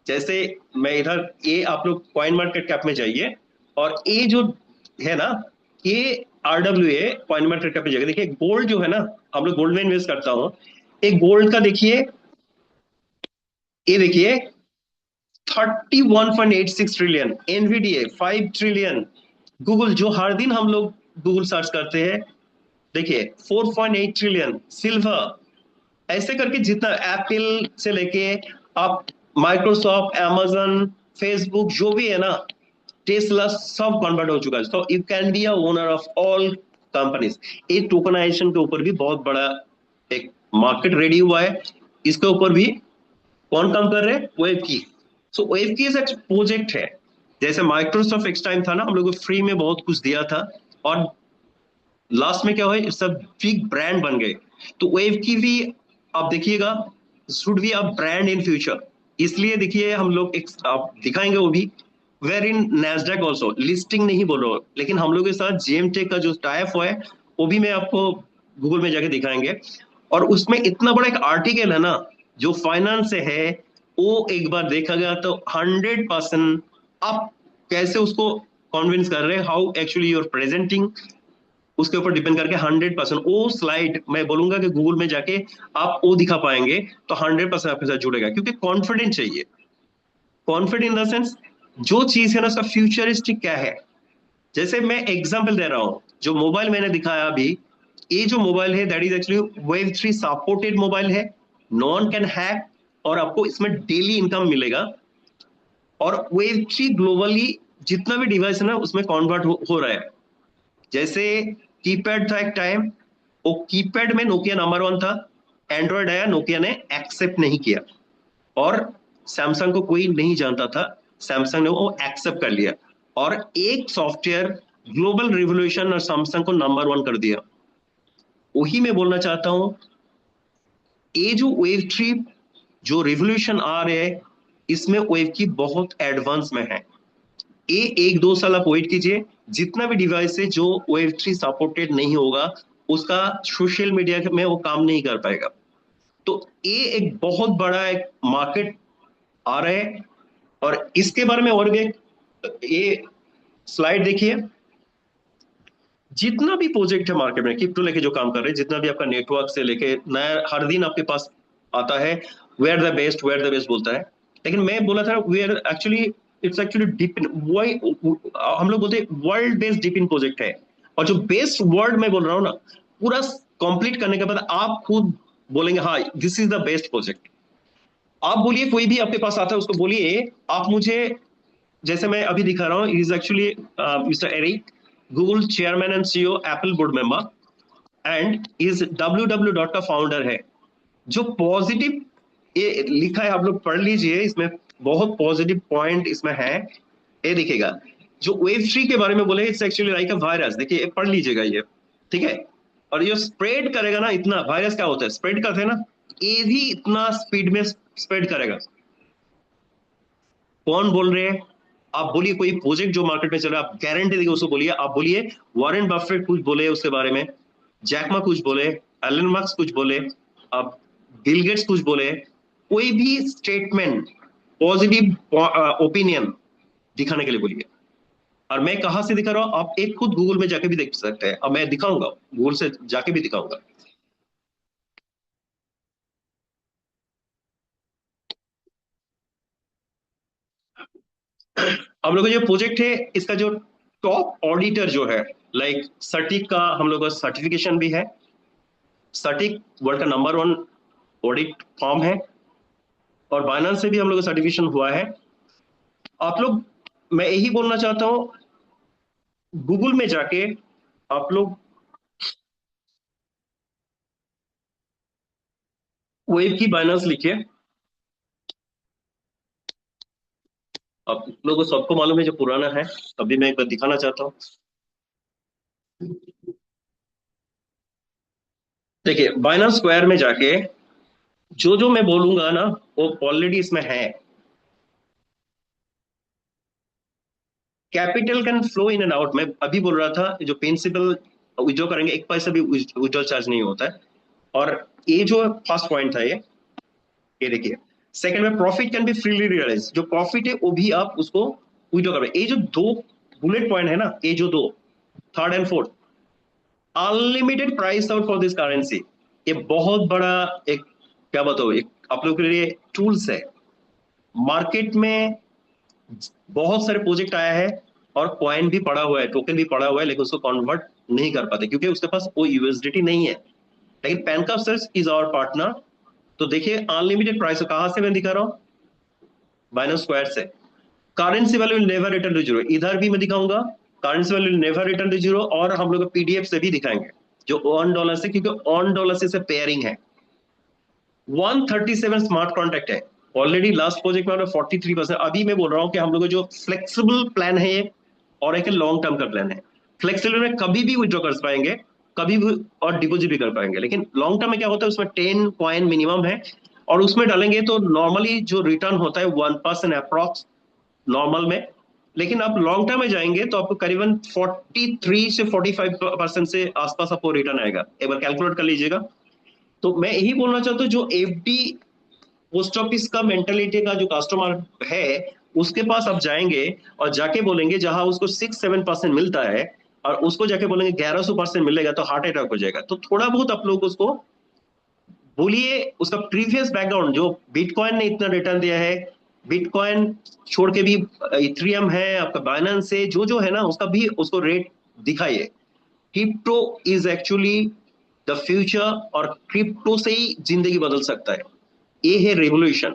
जैसे मैं इधर, ये आप लोग कॉइन मार्केट कैप में जाइए, और ये जो है ना, ये RWA कॉइन मार्केट कैप में जाइए, देखिए गोल्ड जो है ना, हम लोग गोल्ड में इन्वेस्ट करता हूं, एक गोल्ड का देखिए, ये देखिए 31.86 ट्रिलियन, एनवीडीए 5 ट्रिलियन, गूगल जो हर दिन हम लोग गूगल सर्च करते हैं, देखिए 4.8 ट्रिलियन, सिल्वर, ऐसे करके जितना एप्पल से लेके आप माइक्रोसॉफ्ट, amazon, फेसबुक जो भी है ना, टेस्ला, सब कन्वर्ट हो चुका है। तो you can be a owner of all companies. ये टोकनाइजेशन के ऊपर भी बहुत बड़ा एक मार्केट रेडी हुआ है, इसके ऊपर भी कौन काम कर रहे हैं? वेब की। सो वेब की एक प्रोजेक्ट है, जैसे माइक्रोसॉफ्ट एक टाइम था ना, हम लोग को फ्री में बहुत कुछ दिया था, और लास्ट में क्या हुआ, सब बिग ब्रांड बन गए। तो वेव की भी आप देखिएगा, should be a brand in future. इसलिए देखिए हम लोग एक आप दिखाएंगे वो भी, where in Nasdaq also, listing नहीं बोल रहा हूँ, लेकिन हम लोग के साथ जेएमटेक का जो टाइप हुआ है, वो भी मैं आपको गूगल में जाके दिखाएंगे। और उसमें इतना बड़ा एक आर्टिकल है ना, जो फाइनेंस से है, वो एक बार देखा गया तो 100% आप कैसे उसको कॉन्विंस कर रहे हैं, हाउ एक्चुअली यूर प्रेजेंटिंग, उसके ऊपर डिपेंड करके 100% वो स्लाइड मैं बोलूंगा कि गूगल में जाके आप वो दिखा पाएंगे, तो 100% आपके साथ जुड़ेगा, क्योंकि कॉन्फिडेंस चाहिए। कॉन्फिडेंस इन द सेंस, जो चीज है ना उसका फ्यूचरिस्टिक क्या है। जैसे मैं एग्जांपल दे रहा हूं, जो मोबाइल मैंने दिखाया अभी, ये जो मोबाइल है that is actually wave 3 supported mobile है, नॉन कैन हैक, और आपको इसमें डेली इनकम मिलेगा। और वेव 3 ग्लोबली जितना भी डिवाइस है ना उसमें कन्वर्ट हो रहा है। जैसे कीपैड था एक टाइम, वो कीपैड में नोकिया नंबर 1 था, एंड्रॉयड आया, नोकिया ने एक्सेप्ट नहीं किया, और सैमसंग को कोई नहीं जानता था, सैमसंग ने वो एक्सेप्ट कर लिया, और एक सॉफ्टवेयर ग्लोबल रिवोल्यूशन और सैमसंग को नंबर 1 कर दिया। वही मैं बोलना चाहता हूं, ये जो वेव 3 जो रिवोल्यूशन आ रहे हैं, इसमें वेव की बहुत एडवांस में है। ये 1-2 साल आप वेट कीजिए, जितना भी डिवाइस है जो वेव 3 सपोर्टेड नहीं होगा, उसका सोशल मीडिया में वो काम नहीं कर पाएगा। तो ये एक बहुत बड़ा एक मार्केट आ रहा है, और इसके बारे में और भी ये स्लाइड देखिए, जितना भी प्रोजेक्ट है मार्केट में क्रिप्टो लेके जो काम कर रहे हैं, जितना भी आपका नेटवर्क से लेके नया हर दिन आपके पास आता है, where the best, where the best बोलता है, लेकिन मैं बोला था where actually, it's actually DePIN, हम लोग बोलते हैं world based DePIN project है। और जो बेस्ट वर्ड मैं बोल रहा हूँ ना, पूरा कंप्लीट करने के बाद आप खुद बोलेंगे हाँ this is the best project. आप बोलिए, कोई भी आपके पास आता है उसको बोलिए आप मुझे, जैसे मैं अभी दिखा रहा हूँ, is actually mister Eric, Google chairman and CEO, Apple board member, and is www का फाउंडर है। जो पॉजिटिव ये लिखा है आप लोग पढ़ लीजिए, इसमें बहुत पॉजिटिव पॉइंट इसमें है। ये दिखेगा जो वेव 3 के बारे में बोले, it's actually like a virus, देखिए पढ़ लीजिएगा ये, ठीक है। और ये स्प्रेड करेगा ना, इतना वायरस क्या होता है, स्प्रेड करते हैं ना, ये भी इतना स्पीड में स्प्रेड करेगा। कौन बोल रहे हैं? आप बोलिए कोई प्रोजेक्ट जो मार्केट में चल रहा है, आप गारंटी देंगे उसको बोलिए। आप बोलिए वॉरेन बफेट कुछ बोले उसके बारे में, जैकमा कुछ बोले, एलन मस्क कुछ बोले, अब बिल गेट्स कुछ बोले, कोई भी स्टेटमेंट पॉजिटिव ओपिनियन दिखाने के लिए बोलिए। और मैं कहां से दिखा रहा हूं, आप एक खुद गूगल में जाके भी देख सकते हैं, और मैं दिखाऊंगा, गूगल से जाके भी दिखाऊंगा। हम लोग का जो प्रोजेक्ट है इसका जो टॉप ऑडिटर जो है, लाइक सर्टिक का हम लोग का सर्टिफिकेशन भी है। सर्टिक वर्ल्ड का नंबर 1 ऑडिट फॉर्म है और बाइनेंस से भी हम लोग का सर्टिफिकेशन हुआ है। आप लोग, मैं यही बोलना चाहता हूं, गूगल में जाके आप लोग वेब की बाइनेंस लिखिए। आप लोगों को सबको मालूम है जो पुराना है, अभी मैं एक बार दिखाना चाहता हूँ। देखिए बाइनेंस स्क्वायर में जाके जो जो मैं बोलूंगा ना वो ऑलरेडी इसमें है। Capital can flow in and out, मैं अभी बोल रहा था जो प्रिंसिपल विड्रॉ करेंगे 1 पैसा भी विड्रॉ चार्ज नहीं होता है। और ये जो फर्स्ट पॉइंट था ये देखिए। सेकंड में profit can be freely realise, जो प्रॉफिट है वो भी आप उसको विड्रॉ कर। ये जो 2 बुलेट पॉइंट है ना, ये जो 2 third and fourth, unlimited price out for this currency, ये बहुत बड़ा एक क्या बताओ एक आप लोग के लिए टूल्स है। मार्केट में बहुत सारे प्रोजेक्ट आया है और कॉइन भी पड़ा हुआ है, टोकन भी पड़ा हुआ है, लेकिन उसको कन्वर्ट नहीं कर पाते क्योंकि उसके पास वो यूएसडीटी नहीं है। लेकिन पैनकास्टर्स इज आवर पार्टनर। तो देखिए अनलिमिटेड प्राइस कहां से मैं दिखा रहा हूं, बाइनेंस स्क्वायर से। Currency value will never return to zero, इधर भी मैं दिखाऊंगा currency value never return to zero. और हम लोग पीडीएफ से भी दिखाएंगे जो $1 से, क्योंकि $1 से पेयरिंग है। 137 स्मार्ट कॉन्ट्रैक्ट है ऑलरेडी। लास्ट प्रोजेक्ट में 43%। अभी मैं बोल रहा हूं कि हम लोग जो फ्लेक्सिबल प्लान है और एक लॉन्ग टर्म का प्लान है। फ्लेक्सिबल में कभी भी विड्रॉ कर पाएंगे, कभी भी और डिपॉजिट भी कर पाएंगे। लेकिन लॉन्ग टर्म में क्या होता है, उसमें 10 कॉइन मिनिमम है और उसमें डालेंगे तो नॉर्मली जो रिटर्न होता है 1% अप्रॉक्स नॉर्मल में। लेकिन आप लॉन्ग टर्म में जाएंगे तो आपको करीबन 43 से 45% से आसपास आपको रिटर्न आएगा। एक बार कैलकुलेट कर लीजिएगा। तो मैं यही बोलना चाहता हूँ जो एफडी पोस्ट ऑफिस का मेंटेलिटी का जो कस्टमर है उसके पास आप जाएंगे और जाके बोलेंगे, जहां उसको 6-7% मिलता है और उसको जाके बोलेंगे 1100% मिलेगा, तो हार्ट अटैक हो जाएगा। तो थोड़ा बहुत आप लोग उसको बोलिए उसका प्रीवियस बैकग्राउंड, जो बिटकॉइन ने इतना रिटर्न दिया है, बिटकॉइन छोड़ के भी इथेरियम है, आपका बाइनेंस है, जो जो है ना उसका भी उसको रेट दिखाइए। Crypto is actually the future और क्रिप्टो से ही जिंदगी बदल सकता है। ये है रेवोल्यूशन।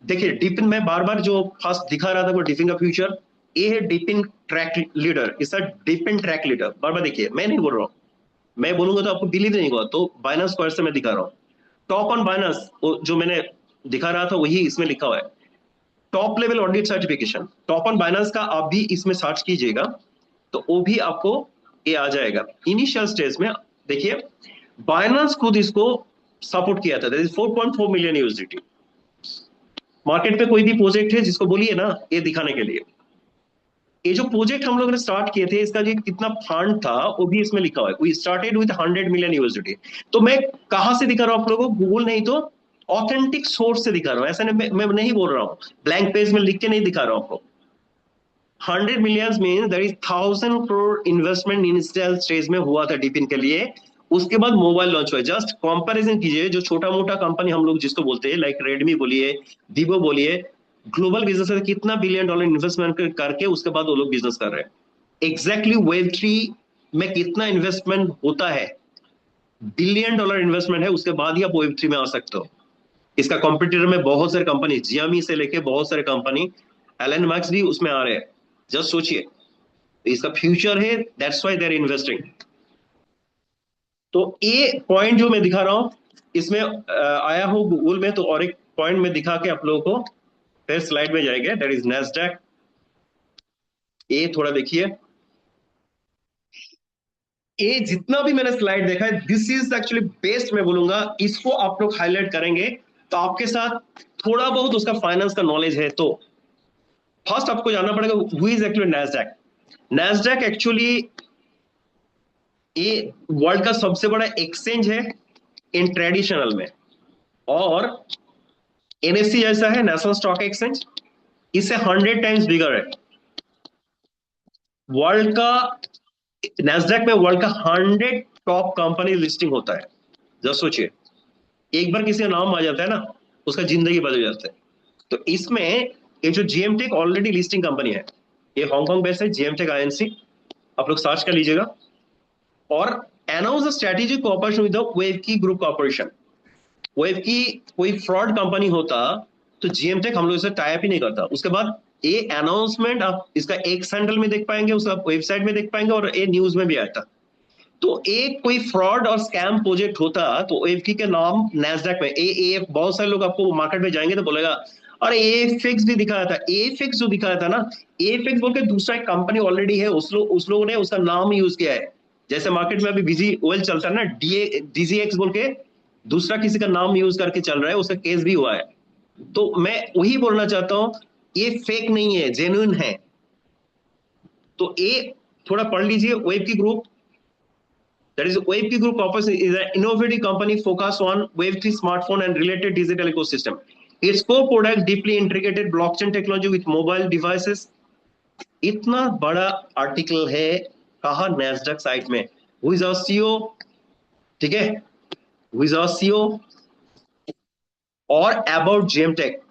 देखिए डिपिन, मैं बार बार जो फर्स्ट दिखा रहा था वो डिपिन का फ्यूचर, ये है डिपिन ट्रैक लीडर। इस डिपिन ट्रैक लीडर बार बार देखिए, मैं नहीं बोल रहा हूं, मैं बोलूंगा तो आपको बिलीव नहीं होगा। तो बाइनेंस स्क्वायर से मैं दिखा रहा हूं। टॉप ऑन बाइनेंस जो मैंने दिखा रहा था वही इसमें लिखा हुआ है। Top level audit certification top on Binance का आप भी इसमें सर्च कीजिएगा तो वो भी आपको ये आ जाएगा। इनिशियल स्टेज में देखिए बाइनेंस खुद इसको सपोर्ट किया था, 4.4 मिलियन यूएसडीटी। मार्केट पे कोई भी प्रोजेक्ट है जिसको बोलिए ना ये दिखाने के लिए, ये जो प्रोजेक्ट हम लोगों ने स्टार्ट किए थे इसका जो कितना फंड था वो भी इसमें लिखा हुआ है। We started with 100 million USDT. तो मैं कहां से दिखा रहा हूं आप लोगों को, गूगल नहीं तो ऑथेंटिक सोर्स से दिखा रहा हूं। ऐसा नहीं, मैं नहीं बोल रहा हूं, ब्लैंक पेज में लिख के नहीं दिखा रहा हूं आपको। 100 millions mean that is 1000 crore investment initial stage में हुआ था डिपिन के लिए। उसके बाद मोबाइल लॉन्च हुआ। जस्ट कंपैरिजन कीजिए, जो छोटा मोटा कंपनी हम लोग जिसको बोलते हैं लाइक रेडमी बोलिए, वीवो बोलिए, ग्लोबल बिजनेस में कितना $1 बिलियन इन्वेस्टमेंट करके उसके बाद वो लोग बिजनेस कर रहे हैं। एग्जैक्टली वेब3 में कितना इन्वेस्टमेंट होता है, $1 बिलियन इन्वेस्टमेंट है, उसके बाद ही आप वेब3 में आ सकते हो। इसका कॉम्पिटिटर में बहुत सारे कंपनी, जियामी से लेके बहुत सारे कंपनी, एलन मार्क्स भी उसमें आ रहे हैं। जस्ट सोचिए, इसका फ्यूचर है, that's why they are investing. तो ये पॉइंट जो मैं दिखा रहा हूं इसमें आया हूं गूगल में, तो और एक पॉइंट में दिखा के आप लोगों को फिर स्लाइड में जाएंगे, दैट इज नैस्डैक। ये थोड़ा देखिए, ये जितना भी मैंने स्लाइड देखा है दिस इज एक्चुअली बेस्ट, मैं बोलूंगा इसको आप लोग हाईलाइट करेंगे तो आपके साथ थोड़ा बहुत उसका फाइनेंस का नॉलेज है। तो फर्स्ट आपको जानना पड़ेगा who is actually Nasdaq. Nasdaq actually ये वर्ल्ड का सबसे बड़ा एक्सचेंज है इन ट्रेडिशनल में, और एनएससी जैसा है नेशनल स्टॉक एक्सचेंज, इससे 100 टाइम्स बिगर है। वर्ल्ड का नैस्डैक में वर्ल्ड का 100 टॉप कंपनी लिस्टिंग होता है। जब सोचिए एक बार किसी का नाम आ जाता है ना उसका जिंदगी बदल जाता है। तो इसमें ये जो जीएमटेक ऑलरेडी लिस्टिंग कंपनी है, ये हांगकांग बेस्ड है, जीएमटेक आईएनसी, आप लोग सर्च कर लीजिएगा। और announce the strategic cooperation with the Wavekey group corporation. Wavekey कोई फ्रॉड कंपनी होता तो जीएमटेक हम लोग इसे टाई अप ही नहीं करता। उसके बाद ये अनाउंसमेंट आप इसका एक हैंडल में देख पाएंगे, उसका वेबसाइट में देख पाएंगे, और ये न्यूज में भी आया था। तो एक कोई फ्रॉड और स्कैम प्रोजेक्ट होता तो एफकी के नाम नैस्डैक में ए बहुत सारे लोग आपको मार्केट में जाएंगे तो बोलेगा अरे एफिक्स भी दिखाया था। एफिक्स जो दिखाया था ना, एफिक्स बोल के दूसरा एक कंपनी ऑलरेडी है, उस लोगों ने उसका नाम यूज किया है। जैसे मार्केट में अभी बिजी ऑयल चलता है ना, डीजीएक्स बोल के दूसरा किसी का नाम यूज करके चल रहा है, उसका केस भी हुआ है। तो मैं वही बोलना चाहता हूं, ये फेक नहीं है, जेन्युइन है। तो ये थोड़ा पढ़ लीजिए। वेवकी group, that is Wavekey Group Corporation, is an innovative company focused on Wave3 smartphone and related digital ecosystem. Its core product deeply integrated blockchain technology with mobile devices. इतना बड़ा आर्टिकल है कहा नैस्डैक साइट में। Who is our CEO? ठीक है, Who is our CEO? और about जेमटेक,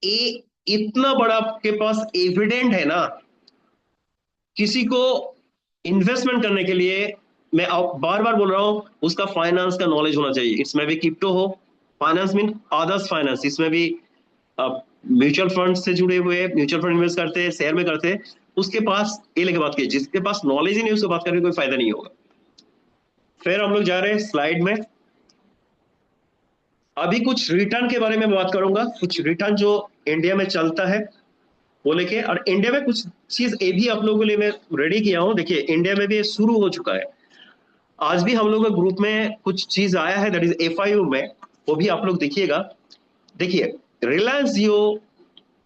ये इतना बड़ा आपके पास एविडेंट है ना। किसी को इन्वेस्टमेंट करने के लिए मैं बार बार बोल रहा हूं, उसका फाइनेंस का नॉलेज होना चाहिए। इसमें भी क्रिप्टो हो, फाइनेंस मीन अदर्स फाइनेंस, इसमें भी म्यूचुअल फंड से जुड़े हुए, म्यूचुअल फंड इन्वेस्ट करते हैं, शेयर में करते हैं, उसके पास ये लेके बात कीजिए। जिसके पास नॉलेज ही नहीं उससे बात करके कोई फायदा नहीं होगा। फिर हम लोग जा रहे हैं स्लाइड में। अभी कुछ रिटर्न के बारे में बात करूंगा, कुछ रिटर्न जो इंडिया में चलता है वो लेके, और इंडिया में कुछ चीज ये भी आप लोगों के लिए मैं रेडी किया हूं। देखिए इंडिया में भी ये शुरू हो चुका है। आज भी हम लोग के ग्रुप में कुछ चीज आया है, दैट इज एफआईयू में, वो भी आप लोग देखिएगा। देखिए Reliance Jio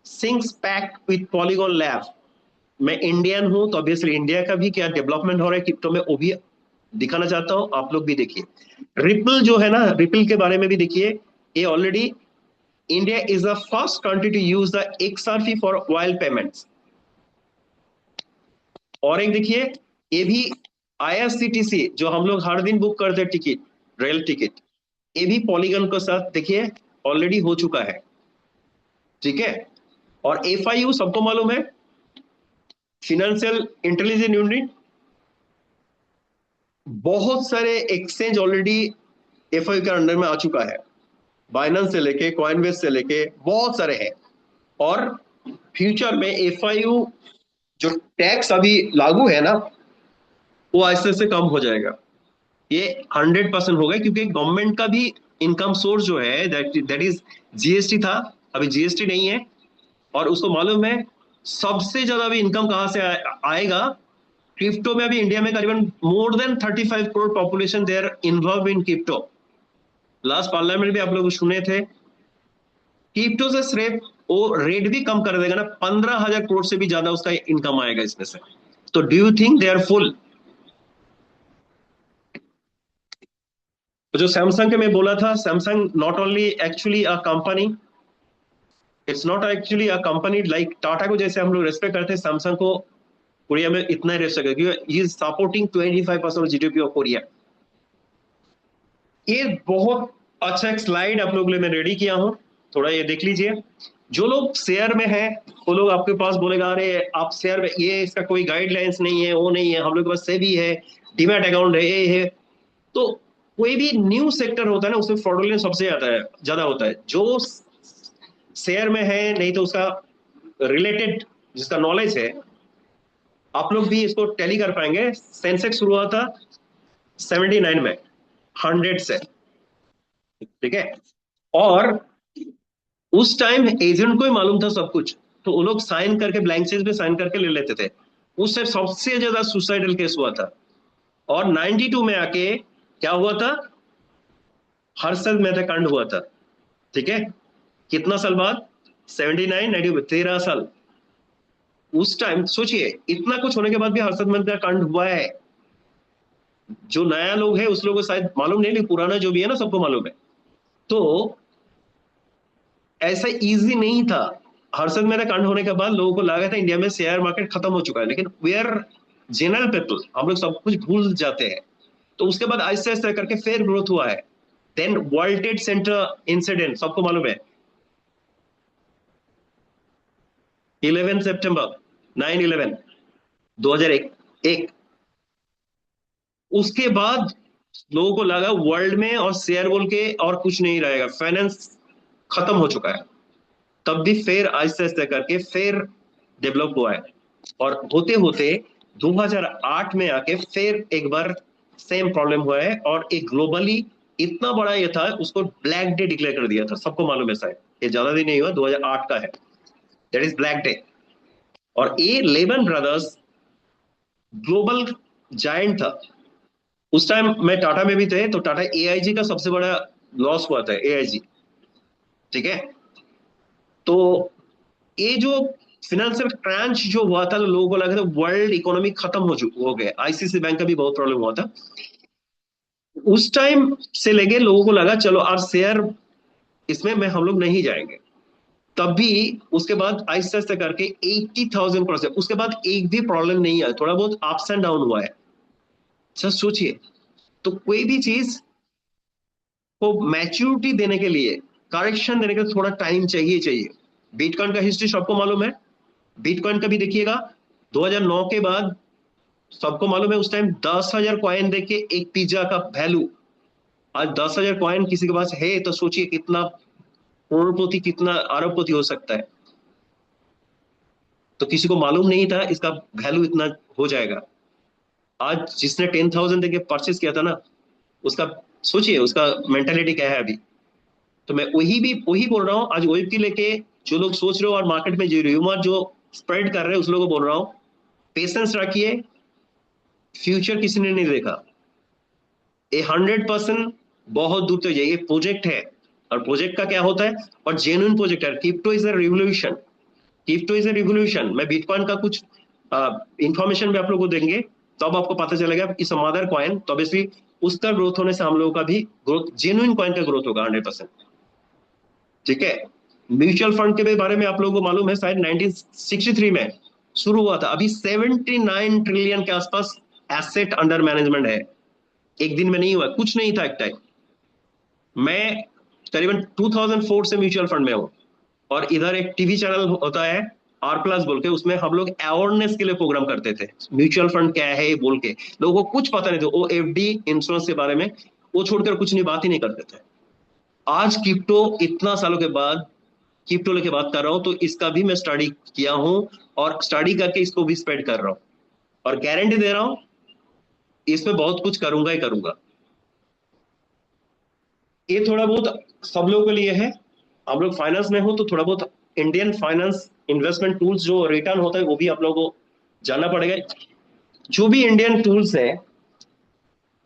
inks pact with Polygon lab. मैं इंडियन हूं तो ऑब्वियसली इंडिया का भी क्या डेवलपमेंट हो रहा है क्रिप्टो में वो भी दिखाना चाहता हूं, आप लोग भी देखिए। रिपल जो है ना, रिपल के बारे में भी देखिए। ये already India is the first country to use the XRP for while payments. और एक देखिए, ये भी IRCTC जो हम लोग हर दिन बुक करते हैं टिकट, रेल टिकट, ये भी पॉलीगन के साथ देखिए ऑलरेडी हो चुका है। ठीक है, और FIU सबको मालूम है, फाइनेंशियल इंटेलिजेंस यूनिट। बहुत सारे एक्सचेंज ऑलरेडी FIU के अंडर में आ चुका है, बाइनेंस से लेके कॉइनबेस से लेके बहुत सारे हैं। और फ्यूचर में FIU जो टैक्स अभी लागू है ना, वो आहिस्ते से कम हो जाएगा। ये 100% होगा, क्योंकि गवर्नमेंट का भी इनकम सोर्स जो है दैट इज GST था, अभी GST नहीं है। और उसको मालूम है सबसे ज्यादा भी इनकम कहां से आएगा, क्रिप्टो में। अभी इंडिया में करीबन more than 35 crore population there involve in crypto. Last parliament भी आप लोग सुने थे, क्रिप्टो से सिर्फ वो रेट भी कम कर देगा ना, 15,000 करोड़ से भी ज्यादा उसका इनकम आएगा इसमें से। तो do you think they are fool? जो सैमसंग के मैं बोला था, Samsung not only actually a company, it's not actually a company like Tata को जैसे हम लोग रेस्पेक्ट करते हैं, सैमसंग को कोरिया में इतना ही रेस्पेक्ट करते हैं, he is supporting 25% GDP of Korea. ये बहुत अच्छा एक स्लाइड आप लोगों के लिए मैं रेडी किया हूं, थोड़ा ये देख लीजिए। जो लोग शेयर में हैं वो लोग आपके पास बोलेगा अरे आप शेयर में, ये इसका कोई गाइडलाइंस नहीं है, वो नहीं है, हम लोग के पास सेबी है, डीमैट अकाउंट है, ये है। तो कोई भी न्यू सेक्टर होता है ना, उसमें फ्रॉडुलेंस सबसे ज्यादा होता है। जो शेयर में है नहीं तो उसका रिलेटेड जिसका नॉलेज है, आप लोग भी इसको टैली कर पाएंगे। सेंसेक्स शुरू हुआ था 79 में 100 से, ठीक है, और उस टाइम एजेंट को ही मालूम था सब कुछ, तो वो लोग साइन करके ब्लैंक चेक पे साइन करके ले लेते थे। उस टाइम सबसे ज्यादा सुसाइडल केस हुआ था। और 92 में आके क्या हुआ था, हर्षद मेहता कांड हुआ था। ठीक है, कितना साल बाद, 79 92 13 साल। उस टाइम सोचिए, इतना कुछ होने के बाद भी हर्षद मेहता कांड हुआ है। जो नया लोग है उस लोगों को शायद मालूम नहीं, लेकिन पुराना जो भी है ना सबको मालूम है। तो ऐसा इजी नहीं था। हर्षद मेहता कांड होने के बाद लोगों को लगा था इंडिया में शेयर मार्केट खत्म हो चुका है, लेकिन वी आर जनरल पीपल, हम लोग सब कुछ भूल जाते हैं। तो उसके बाद आहिस्ते आहिस्ते करके फिर ग्रोथ हुआ है। Then World Trade Center incident सबको मालूम है, 11 सितंबर 9/11 2001। उसके बाद लोगों को लगा वर्ल्ड में और शेयर बोल के और कुछ नहीं रहेगा, फाइनेंस खत्म हो चुका है। तब भी फिर आहिस्ते आहिस्ते करके फिर डेवलप हुआ है, और होते होते 2008 में आके फिर एक बार सेम प्रॉब्लम हुआ है, और एक ग्लोबली इतना बड़ा ये था, उसको ब्लैक डे डिक्लेयर कर दिया था, सबको मालूम है शायद, ये ज्यादा दिन नहीं हुआ, 2008 का है, दैट इज ब्लैक डे। और ये लेमन ब्रदर्स ग्लोबल जायंट था उस टाइम। मैं टाटा में भी थे, तो टाटा एआईजी का सबसे बड़ा लॉस हुआ था, एआईजी, ठीक है। तो ये जो फिनेंशियल क्रैंच जो हुआ था, लोगों को लगा था वर्ल्ड इकोनॉमी खत्म हो गया। आईसीसी बैंक का भी बहुत प्रॉब्लम हुआ था उस टाइम से लेके, लोगों को लगा चलो अब शेयर इसमें में हम लोग नहीं जाएंगे। तब भी उसके बाद आहिस्ते आहिस्ते करके 80,000 क्रॉस, उसके बाद एक भी प्रॉब्लम नहीं आया, थोड़ा बहुत अप्स एंड डाउन हुआ है। अच्छा सोचिए, तो कोई भी चीज को मैच्योरिटी देने के लिए, करेक्शन देने के लिए थोड़ा टाइम चाहिए। बिटकॉइन का हिस्ट्री सबको मालूम है, बिटकॉइन का भी देखिएगा। 2009 के बाद सबको मालूम है, उस टाइम 10,000 कॉइन देके एक पिज्जा का वैल्यू, आज 10,000 कॉइन किसी के पास है तो सोचिए कितना करोड़पति, कितना अरबपति हो सकता है। तो किसी को मालूम नहीं था इसका वैल्यू इतना हो जाएगा। आज जिसने 10,000 देके परचेस किया था ना, उसका सोचिए उसका मेंटेलिटी क्या है अभी। तो मैं वही बोल रहा हूँ, आज ओएफपी लेके जो लोग सोच रहे हो और मार्केट में जो र्यूमर जो स्प्रेड कर रहे हैं, उस लोगों को बोल रहा हूँ पेशेंस रखिए, फ्यूचर किसी ने नहीं देखा। ये 100% बहुत दूर तक जाइए, प्रोजेक्ट है, और प्रोजेक्ट का क्या होता है, और जेन्युइन प्रोजेक्ट है। Crypto is a revolution, crypto is a revolution. मैं बिटकॉइन का कुछ इंफॉर्मेशन भी आप लोगों को देंगे, तब तो आपको पता चलेगा इस मदर कॉइन, तो ऑब्वियसली उसका ग्रोथ होने से हम लोगों का भी ग्रोथ, जेन्युइन कॉइन का ग्रोथ होगा 100%, ठीक है। म्यूचुअल फंड के बारे में आप लोगों को मालूम है, शायद 1963 में शुरू हुआ था, अभी 79 ट्रिलियन के आसपास एसेट अंडर मैनेजमेंट है। एक दिन में नहीं हुआ, कुछ नहीं था एक टाइम। मैं करीबन 2004 से म्यूचुअल फंड में हूं, और इधर एक टीवी चैनल होता है आर प्लस बोल के, उसमें हम लोग अवेयरनेस के लिए प्रोग्राम करते थे, म्यूचुअल फंड क्या है बोल के। लोगों को कुछ पता नहीं था, वो एफडी इंश्योरेंस के बारे में वो छोड़कर कुछ नहीं, बात ही नहीं करते थे। आज क्रिप्टो, इतना सालों के बाद क्रिप्टो लेके बात कर रहा हूं, तो इसका भी मैं स्टडी किया हूं, और स्टडी करके इसको भी स्प्रेड कर रहा हूं, और गारंटी दे रहा हूं इसमें बहुत कुछ करूंगा ही करूंगा। ये थोड़ा बहुत सब लोगों के लिए है। आप लोग फाइनेंस में हो तो थोड़ा बहुत इंडियन फाइनेंस इन्वेस्टमेंट टूल्स जो रिटर्न होता है वो भी आप लोगों को जानना पड़ेगा। जो भी इंडियन टूल्स है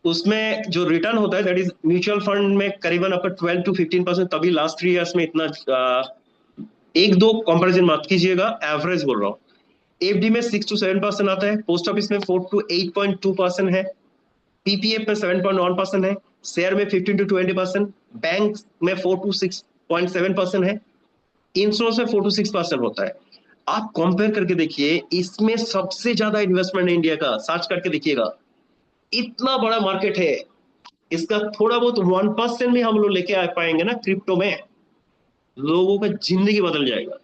उसमें जो रिटर्न होता है, दैट इज म्यूचुअल फंड में करीबन आपका 12 to 15%, तभी लास्ट 3 इयर्स में इतना, एक दो कंपैरिजन मत कीजिएगा, एवरेज बोल रहा हूँ। एफडी में 6 to 7% आता है, पोस्ट ऑफिस में 4 to 8.2% है, पीपीएफ में 7.1% है, शेयर में 15 to 20%, बैंक में 4 to 6.7% है, इंश्योरेंस में 4 to 6% होता है। आप कंपेयर करके देखिए, इसमें सबसे ज्यादा इन्वेस्टमेंट इंडिया का, सर्च करके देखिएगा, इतना बड़ा मार्केट है, इसका थोड़ा बहुत 1% भी हम लोग लेके आ पाएंगे ना क्रिप्टो में, लोगों का जिंदगी बदल जाएगा।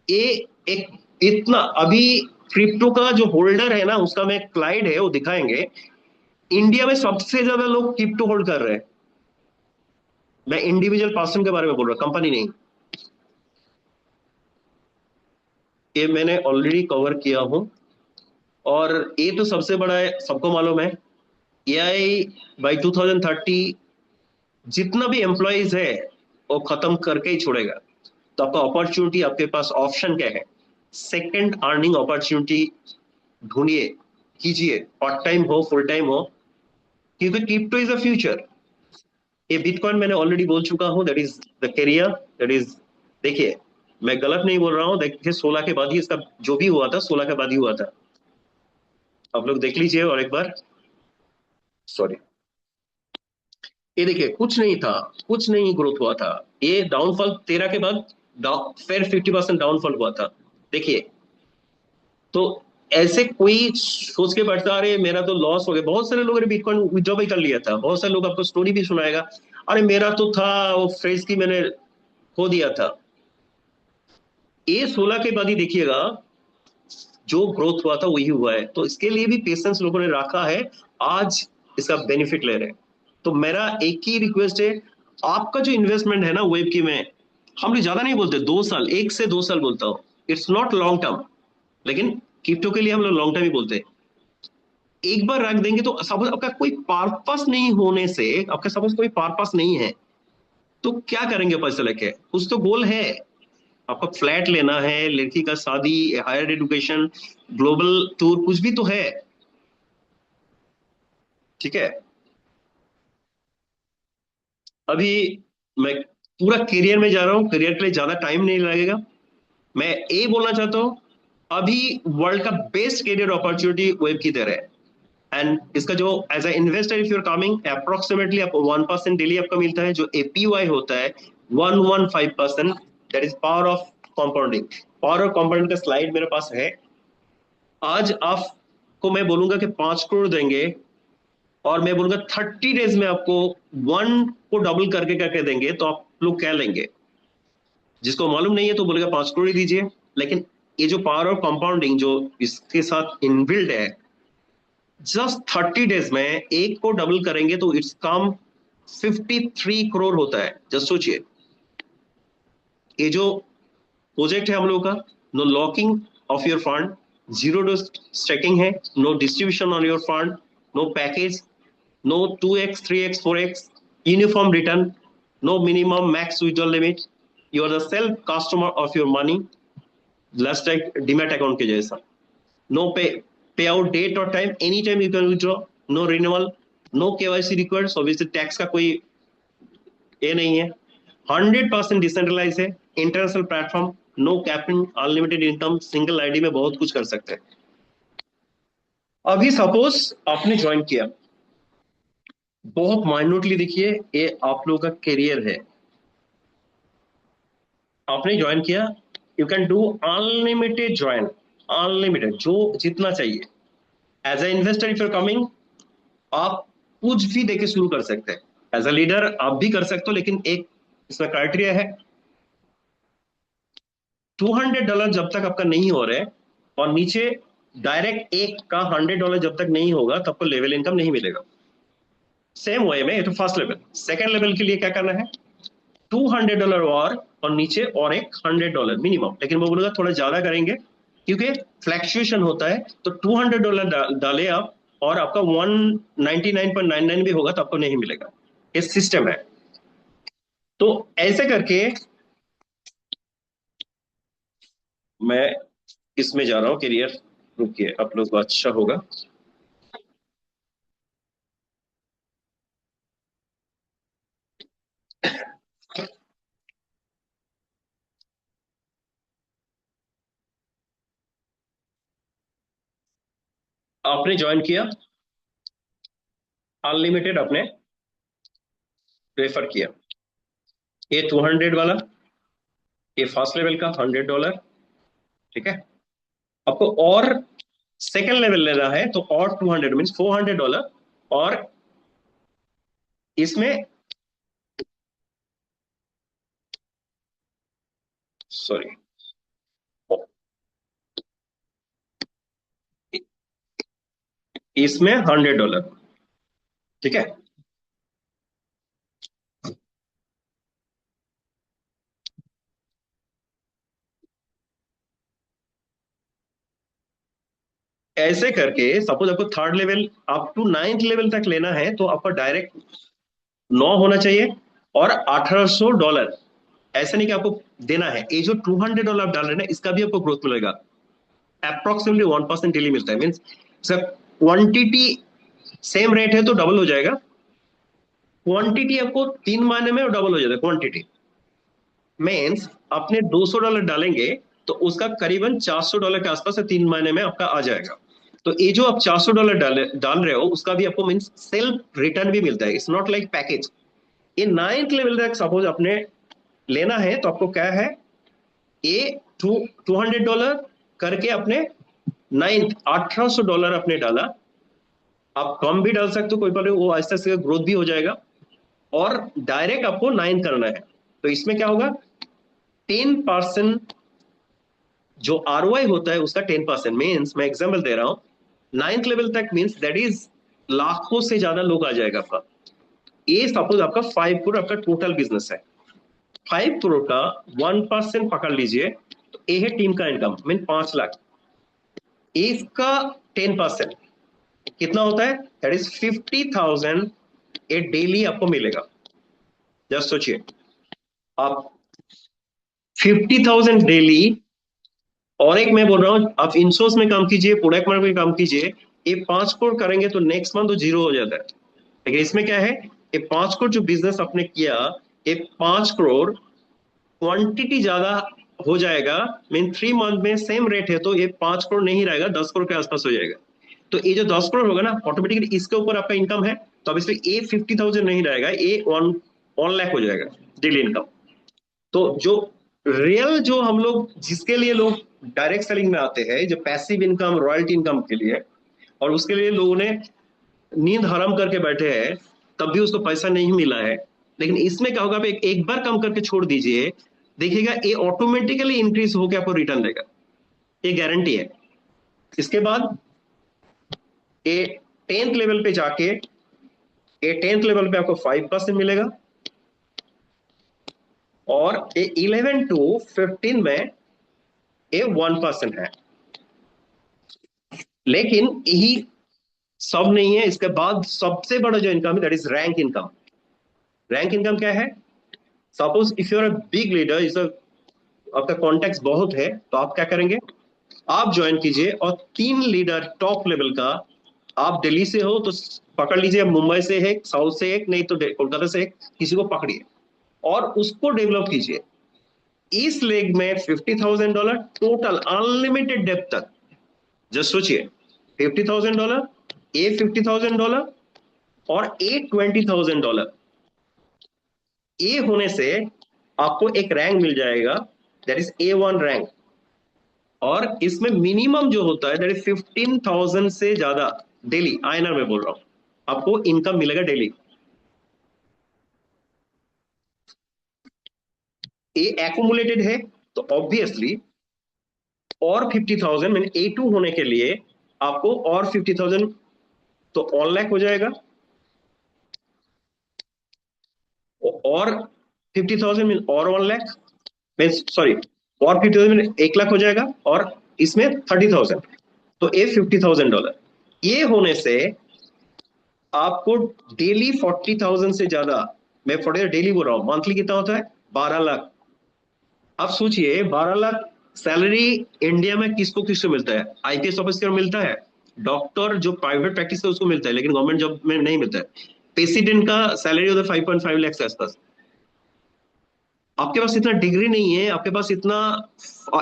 ये एक इतना, अभी क्रिप्टो का जो होल्डर है ना, उसका मैं स्लाइड है वो दिखाएंगे, इंडिया में सबसे ज्यादा लोग क्रिप्टो होल्ड कर रहे हैं। मैं इंडिविजुअल पर्सन के बारे में बोल रहा हूं, कंपनी नहीं। ये मैंने ऑलरेडी कवर किया हूं, और ये तो सबसे बड़ा है, सबको मालूम है, एआई बाय 2030 जितना भी एम्प्लॉइज है वो खत्म करके ही छोड़ेगा। तो आपका अपॉर्चुनिटी, आपके पास ऑप्शन क्या है, सेकंड अर्निंग अपॉर्चुनिटी ढूंढिए, कीजिए, पार्ट टाइम हो फुल टाइम हो, क्योंकि क्रिप्टो इज अ फ्यूचर। ये बिटकॉइन मैंने ऑलरेडी बोल चुका हूं, that is the career, that is, देखिए मैं गलत नहीं बोल रहा हूं, देखिए 16 के बाद ही इसका जो भी हुआ था, 16 के बाद ही हुआ था, आप लोग देख लीजिए और एक बार, सॉरी, ये देखिए कुछ नहीं था, कुछ नहीं ग्रोथ हुआ था, ये डाउनफॉल 13 के बाद फिर 50% डाउनफॉल हुआ था, देखिए। तो ऐसे कोई सोच के बैठता अरे मेरा तो लॉस हो गया, बहुत सारे लोगों ने बिटकॉइन विड्रॉ भी कर लिया था, बहुत सारे लोग आपको स्टोरी भी सुनाएगा, अरे मेरा तो था वो फ्रेज की मैंने खो दिया था। A16 के बाद ही देखिएगा जो ग्रोथ हुआ था वही हुआ है, तो इसके लिए भी पेशेंस लोगों ने रखा है, आज इसका बेनिफिट ले रहे हैं। तो मेरा एक ही रिक्वेस्ट है, आपका जो इन्वेस्टमेंट है ना वेब की में, हम लोग ज्यादा नहीं बोलते, 2 साल, 1 से 2 साल बोलता हूँ, इट्स नॉट लॉन्ग टर्म, लेकिन क्रिप्टो के लिए हम लोग लॉन्ग टर्म ही बोलते हैं। एक बार रख देंगे तो सपोज आपका कोई पर्पस नहीं होने से, आपका सपोज कोई पर्पस नहीं है, तो क्या करेंगे पैसे लेके? कुछ तो गोल है, आपका फ्लैट लेना है, लड़की का शादी, हायर एजुकेशन, ग्लोबल टूर, कुछ भी तो है, ठीक है। अभी मैं पूरा करियर में जा रहा हूँ, करियर के लिए ज्यादा टाइम नहीं लगेगा। मैं ये बोलना चाहता हूँ, अभी वर्ल्ड का बेस्ट करियर अपॉर्चुनिटी वेब की तरह है, एंड इसका जो as a investor if you're coming approximately आपको 1% डेली आपका मिलता है, जो एपीवाई होता है 115%, that is power of compounding. Power of compounding का स्लाइड मेरे पास है। आज आपको मैं बोलूंगा कि 5 करोड़ देंगे, और मैं बोलूंगा 30 डेज में आपको 1 को डबल करके करके देंगे, तो आप लोग क्या लेंगे? जिसको मालूम नहीं है तो बोलेगा 5 करोड़ ही दीजिए, लेकिन ये जो पावर ऑफ कंपाउंडिंग जो इसके साथ इनबिल्ड है, जस्ट 30 डेज में 1 को डबल करेंगे तो इट्स कम 53 करोड़ होता है। जस्ट सोचिए, ये जो प्रोजेक्ट है हम लोगों का, no locking of your fund, zero do staking है, no distribution on your fund, no package, no 2x 3x 4x uniform return, no minimum max withdrawal limit, you are the self customer of your money, last like demat account के जैसा, no pay out date और time, any time you can withdraw, no renewal, no KYC required, obviously tax का कोई ये नहीं है, 100% decentralise है, international platform, no capping, unlimited income, single ID में बहुत कुछ कर सकते हैं। अभी सपोज आपने ज्वाइन किया, बहुत माइन्यूटली देखिए, ये आप लोगों का करियर है, आपने ज्वाइन किया, you can do unlimited join, unlimited, जो जितना चाहिए। As a investor if you are coming, आप कुछ भी देके शुरू कर सकते हैं, एज ए लीडर आप भी कर सकते हो, लेकिन एक इसमें क्राइटेरिया है, $200 जब तक आपका नहीं हो रहा है, और नीचे डायरेक्ट एक का $100 जब तक नहीं होगा, तब को लेवल इनकम नहीं मिलेगा। सेम वे में ये तो फर्स्ट लेवल, सेकंड लेवल के लिए क्या करना है, $200 और नीचे और एक $100 मिनिमम, लेकिन वो बोलेगा थोड़ा ज्यादा करेंगे क्योंकि फ्लैक्चुएशन होता है, तो $200 डाले आप, और आपका 199.99 भी होगा तो आपको नहीं मिलेगा, ये सिस्टम है। तो ऐसे करके मैं इसमें जा रहा हूँ करियर, रुकिए आप लोग को अच्छा होगा। आपने ज्वाइन किया, अनलिमिटेड आपने रेफर किया, ये 200 वाला, ये फर्स्ट लेवल का $100, ठीक है। आपको और सेकंड लेवल लेना है तो और 200 मीन्स $400, और इसमें सॉरी इसमें $100, ठीक है। ऐसे करके सपोज आपको third level up to 9th level तक लेना है, तो आपका डायरेक्ट 9 होना चाहिए और $1800, ऐसा नहीं कि आपको देना है, ये जो $200 आप डाल रहे हैं ना, इसका भी आपको ग्रोथ मिलेगा, अप्रोक्सीमेटली 1% डेली मिलता है, मीन्स क्वांटिटी सेम रेट है तो डबल हो जाएगा, क्वांटिटी आपको 3 महीने में डबल हो जाता है, क्वांटिटी मीन्स आपने $200 डालेंगे तो उसका करीबन $400 के आसपास 3 महीने में आपका आ जाएगा। तो ये जो आप $400 डाल रहे हो, उसका भी आपको मीन्स सेल्फ रिटर्न भी मिलता है, इट्स नॉट लाइक पैकेज। ये 9th लेवल तक सपोज आपने लेना है तो आपको क्या है, ये $200 करके अपने 9th $1800 आपने डाला, आप कम भी डाल सकते हो, कोई प्रॉब्लम, वो आहिस्ता आहिस्ता ग्रोथ भी हो जाएगा, और डायरेक्ट आपको 9 करना है, तो इसमें क्या होगा, 10% जो ROI होता है उसका 10%। मीन्स मैं एग्जाम्पल दे रहा हूं, 9th लेवल तक मीन्स दैट इज लाखों से ज्यादा लोग आ जाएगा आपका। ये सपोज आपका 5 करोड़ आपका टोटल बिजनेस है, 5 करोड़ का 1% पकड़ लीजिए, तो ये है टीम का इनकम मीन 5 लाख। इसका 10% कितना होता है, दैट इज 50,000 ये डेली आपको मिलेगा। जस्ट सोचिए आप 50,000 डेली, और एक मैं बोल रहा हूं आप इंसोर्स में काम कीजिए, प्रोडक्ट मार्केट में काम कीजिए, ये 5 करोड़ करेंगे तो नेक्स्ट मंथ तो जीरो हो जाता है। लेकिन इसमें क्या है, ये 5 करोड़ जो बिजनेस आपने किया, ये 5 करोड़ क्वांटिटी ज्यादा हो जाएगा, मीन 3 मंथ में सेम रेट है तो ये 5 करोड़ नहीं रहेगा, 10 करोड़ के आसपास हो जाएगा। तो ये जो 10 करोड़ होगा ना, ऑटोमेटिकली इसके ऊपर आपका इनकम है, तो अब इसलिए ये 50,000 नहीं रहेगा, ये 1 लाख हो जाएगा डेली इनकम। तो जो रियल जो हम लोग जिसके लिए लोग डायरेक्ट सेलिंग में आते हैं, जो पैसिव इनकम रॉयल्टी इनकम के लिए, और उसके लिए लोगों ने नींद हराम करके बैठे हैं तब भी उसको पैसा नहीं मिला है। लेकिन इसमें क्या होगा, आप एक बार कम करके छोड़ दीजिए, देखिएगा ये ऑटोमेटिकली इंक्रीज होकर आपको रिटर्न देगा, ये गारंटी है। इसके बाद ये 10th लेवल पे जाके, ये 10th लेवल पे आपको 5% मिलेगा, और ये 11 to 15 में ये 1% है। लेकिन यही सब नहीं है, इसके बाद सबसे बड़ा जो इनकम है that is rank income. Rank income क्या है, suppose if you are a big leader, इस आपका कॉन्टेक्ट बहुत है, तो आप क्या करेंगे, आप ज्वाइन कीजिए और 3 लीडर टॉप लेवल का, आप दिल्ली से हो तो पकड़ लीजिए, मुंबई से है, साउथ से एक, नहीं तो कोलकाता से एक, किसी को पकड़िए और उसको डेवलप कीजिए। इस लेग में $50,000 टोटल अनलिमिटेड डेप्थ तक। जस्ट सोचिए, $50,000, ए $50,000 और ए $20,000। ए होने से आपको एक रैंक मिल जाएगा, दैट इज A1 रैंक, और इसमें मिनिमम जो होता है दैट इज 15,000 से ज्यादा डेली, INR में बोल रहा हूं, आपको इनकम मिलेगा डेली। ए एक्यूमुलेटेड है तो ऑब्वियसली और 50,000 मीन A2 होने के लिए आपको और 50,000, तो 1 लाख हो जाएगा, और 50,000 मीन और 1 लाख, सॉरी, और 50,000 मीन 1 लाख हो जाएगा, और इसमें 30,000, तो ये $50,000। ये होने से आपको डेली 40,000 से ज्यादा, मैं 40 डेली बोल रहा हूं, मंथली कितना होता है 12 लाख। आप सोचिए 12 लाख सैलरी इंडिया में किसको किसको मिलता है, IPS ऑफिसर मिलता है, डॉक्टर जो प्राइवेट प्रैक्टिस है उसको मिलता है, लेकिन गवर्नमेंट जॉब में नहीं मिलता है। प्रेसिडेंट का सैलरी होता है 5.5 लाख के आसपास। आपके पास इतना डिग्री नहीं है, आपके पास इतना,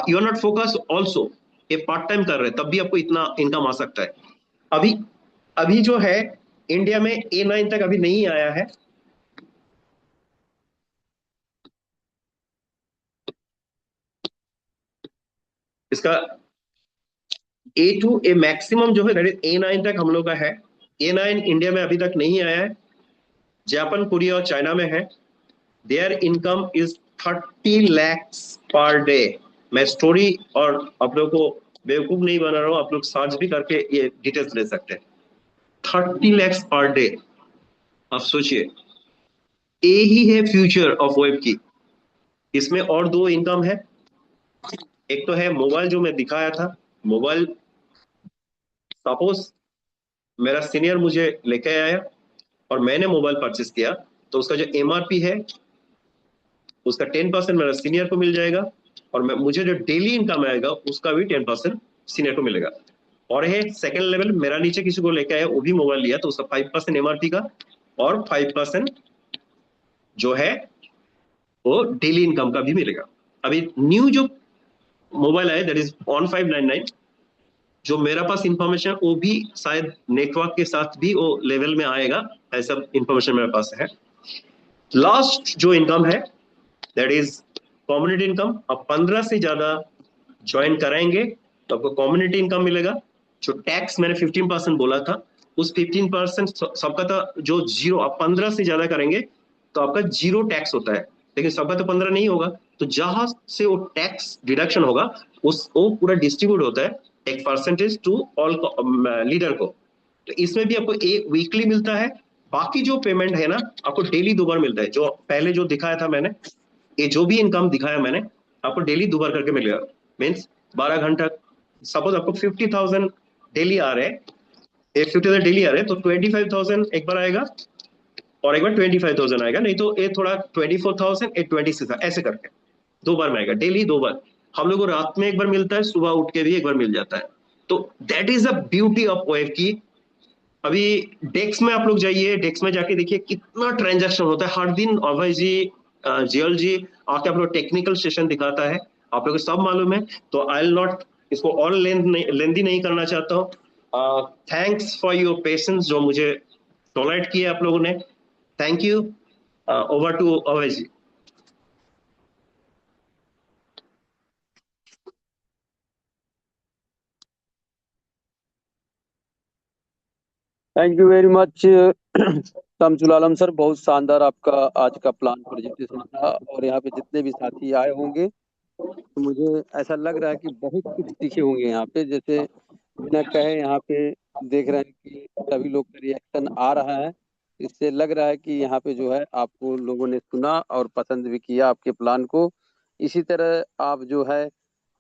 you are not focus also, ये पार्ट टाइम कर रहे हैं तब भी आपको इतना इनकम आ सकता है। अभी अभी जो है इंडिया में A9 तक अभी नहीं आया है, इसका A2 ए मैक्सिमम जो है दैट इज A9 तक हम लोग का है। A9 इंडिया में अभी तक नहीं आया है, जापान, कोरिया और चाइना में है। There income is 30 lakhs per day. मैं स्टोरी और आप लोगों को बेवकूफ नहीं बना रहा हूं, आप लोग सर्च भी करके ये डिटेल्स ले सकते हैं। 30 lakhs पर डे, आप सोचिए, ये ही है फ्यूचर ऑफ वेब की। इसमें और 2 इनकम है, एक तो है मोबाइल जो मैं दिखाया था, मोबाइल सपोज मेरा सीनियर मुझे लेके आया और मैंने मोबाइल परचेस किया, तो उसका जो MRP है उसका 10% मेरा सीनियर को मिल जाएगा, और मुझे जो डेली इनकम आएगा उसका भी 10% सीनियर को मिलेगा। और है सेकंड लेवल, मेरा नीचे किसी को लेके आया, वो भी मोबाइल लिया, तो उसका 5% MRP का और 5% जो है वो डेली इनकम का भी मिलेगा। अभी न्यू जो मोबाइल आया दैट इज ऑन 599, जो मेरा पास इंफॉर्मेशन वो भी शायद नेटवर्क के साथ भी वो लेवल में आएगा, ऐसा इंफॉर्मेशन मेरे पास है। लास्ट जो इनकम है दैट इज कम्युनिटी इनकम। अब 15 से ज्यादा ज्वाइन कराएंगे तो आपको कम्युनिटी इनकम मिलेगा। जो टैक्स मैंने 15% बोला था, उस 15% सबका था जो जीरो, आप 15 से ज्यादा करेंगे तो आपका जीरो टैक्स होता है। लेकिन सबका तो 15 नहीं होगा। तो जहां से वो टैक्स डिडक्शन होगा वो पूरा डिस्ट्रीब्यूट होता है एक परसेंटेज टू ऑल लीडर को। तो इसमें भी आपको एक वीकली मिलता है। बाकी जो पेमेंट है ना, आपको डेली 2 बार मिलता है। जो पहले जो दिखाया था मैंने, ये जो भी इनकम दिखाया मैंने, आपको डेली 2 बार करके मिलेगा। मीन्स 12 घंटा। सपोज आपको 50,000 डेली आ रहे हैं, 50,000 डेली आ रहे हैं, तो 25,000 एक बार आएगा और एक बार 25,000 आएगा। नहीं तो ये थोड़ा 24,000 26 ऐसे करके 2 बार में आएगा, डेली 2 बार। हम लोग को रात में एक बार मिलता है, सुबह उठ के भी एक बार मिल जाता है। तो that is the beauty of of की। अभी डेक्स में आप लोग जाइए, डेक्स में जाके देखिए कितना ट्रांजैक्शन होता है हर दिन। अभय जी, जियल जी आके आप लोग टेक्निकल सेशन दिखाता है, आप लोग को सब मालूम है। तो आई विल नॉट इसको और लेंदी नहीं करना चाहता हूँ। थैंक्स फॉर योर पेशेंस जो मुझे टॉलरेट किया आप लोगों ने। Thank you. Over to Abhay ji. Thank you very much Shamsul Alam sir, बहुत शानदार आपका आज का प्लान प्रेजेंटेशन था। और यहाँ पे जितने भी साथी आए होंगे तो मुझे ऐसा लग रहा है कि बहुत कुछ सीखे होंगे यहाँ पे। जैसे बिना कहे यहाँ पे देख रहे हैं कि सभी लोग का रिएक्शन आ रहा है। इससे लग रहा है कि यहाँ पे जो है आपको लोगों ने सुना और पसंद भी किया आपके प्लान को। इसी तरह आप जो है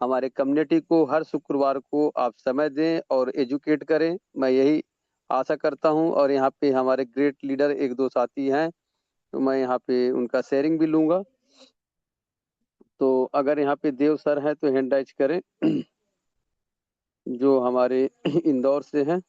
हमारे कम्युनिटी को हर शुक्रवार को आप समय दें और एजुकेट करें, मैं यही आशा करता हूं। और यहाँ पे हमारे ग्रेट लीडर एक दो साथी हैं, तो मैं यहाँ पे उनका शेयरिंग भी लूंगा। तो अगर यहाँ पे देव सर हैं तो हैंड राइज करें जो हमारे इंदौर से हैं।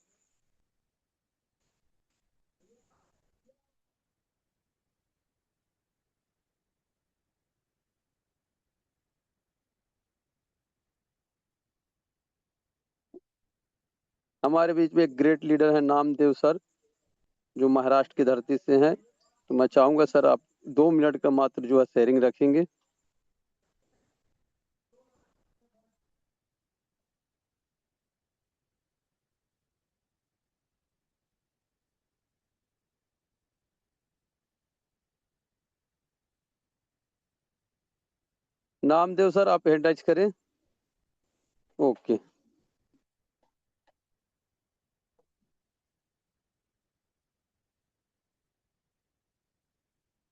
हमारे बीच में एक ग्रेट लीडर है नामदेव सर, जो महाराष्ट्र की धरती से हैं। तो मैं चाहूंगा सर आप 2 मिनट का मात्र जो है शेयरिंग रखेंगे। नामदेव सर आप हैंड राइज करें। ओके,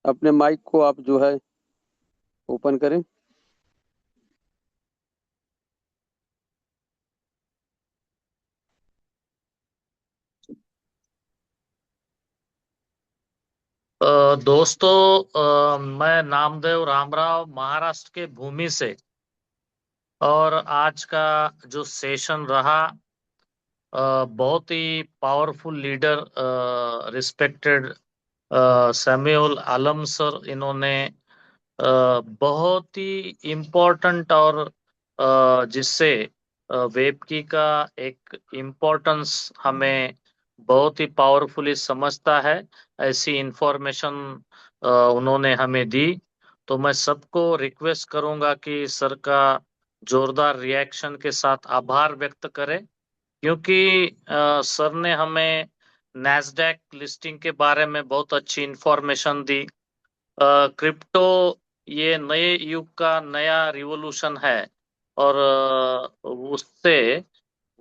अपने माइक को आप जो है ओपन करें। दोस्तों, मैं नामदेव रामराव महाराष्ट्र के भूमि से। और आज का जो सेशन रहा, बहुत ही पावरफुल लीडर रिस्पेक्टेड सैमुअल आलम सर, इन्होंने बहुत ही इम्पोर्टेंट और जिससे वेबकी का एक इम्पोर्टेंस हमें बहुत ही पावरफुली समझता है, ऐसी इंफॉर्मेशन उन्होंने हमें दी। तो मैं सबको रिक्वेस्ट करूंगा कि सर का जोरदार रिएक्शन के साथ आभार व्यक्त करें, क्योंकि सर ने हमें नैस्डैक लिस्टिंग के बारे में बहुत अच्छी इंफॉर्मेशन दी। क्रिप्टो ये नए युग का नया रिवॉल्यूशन है, और उससे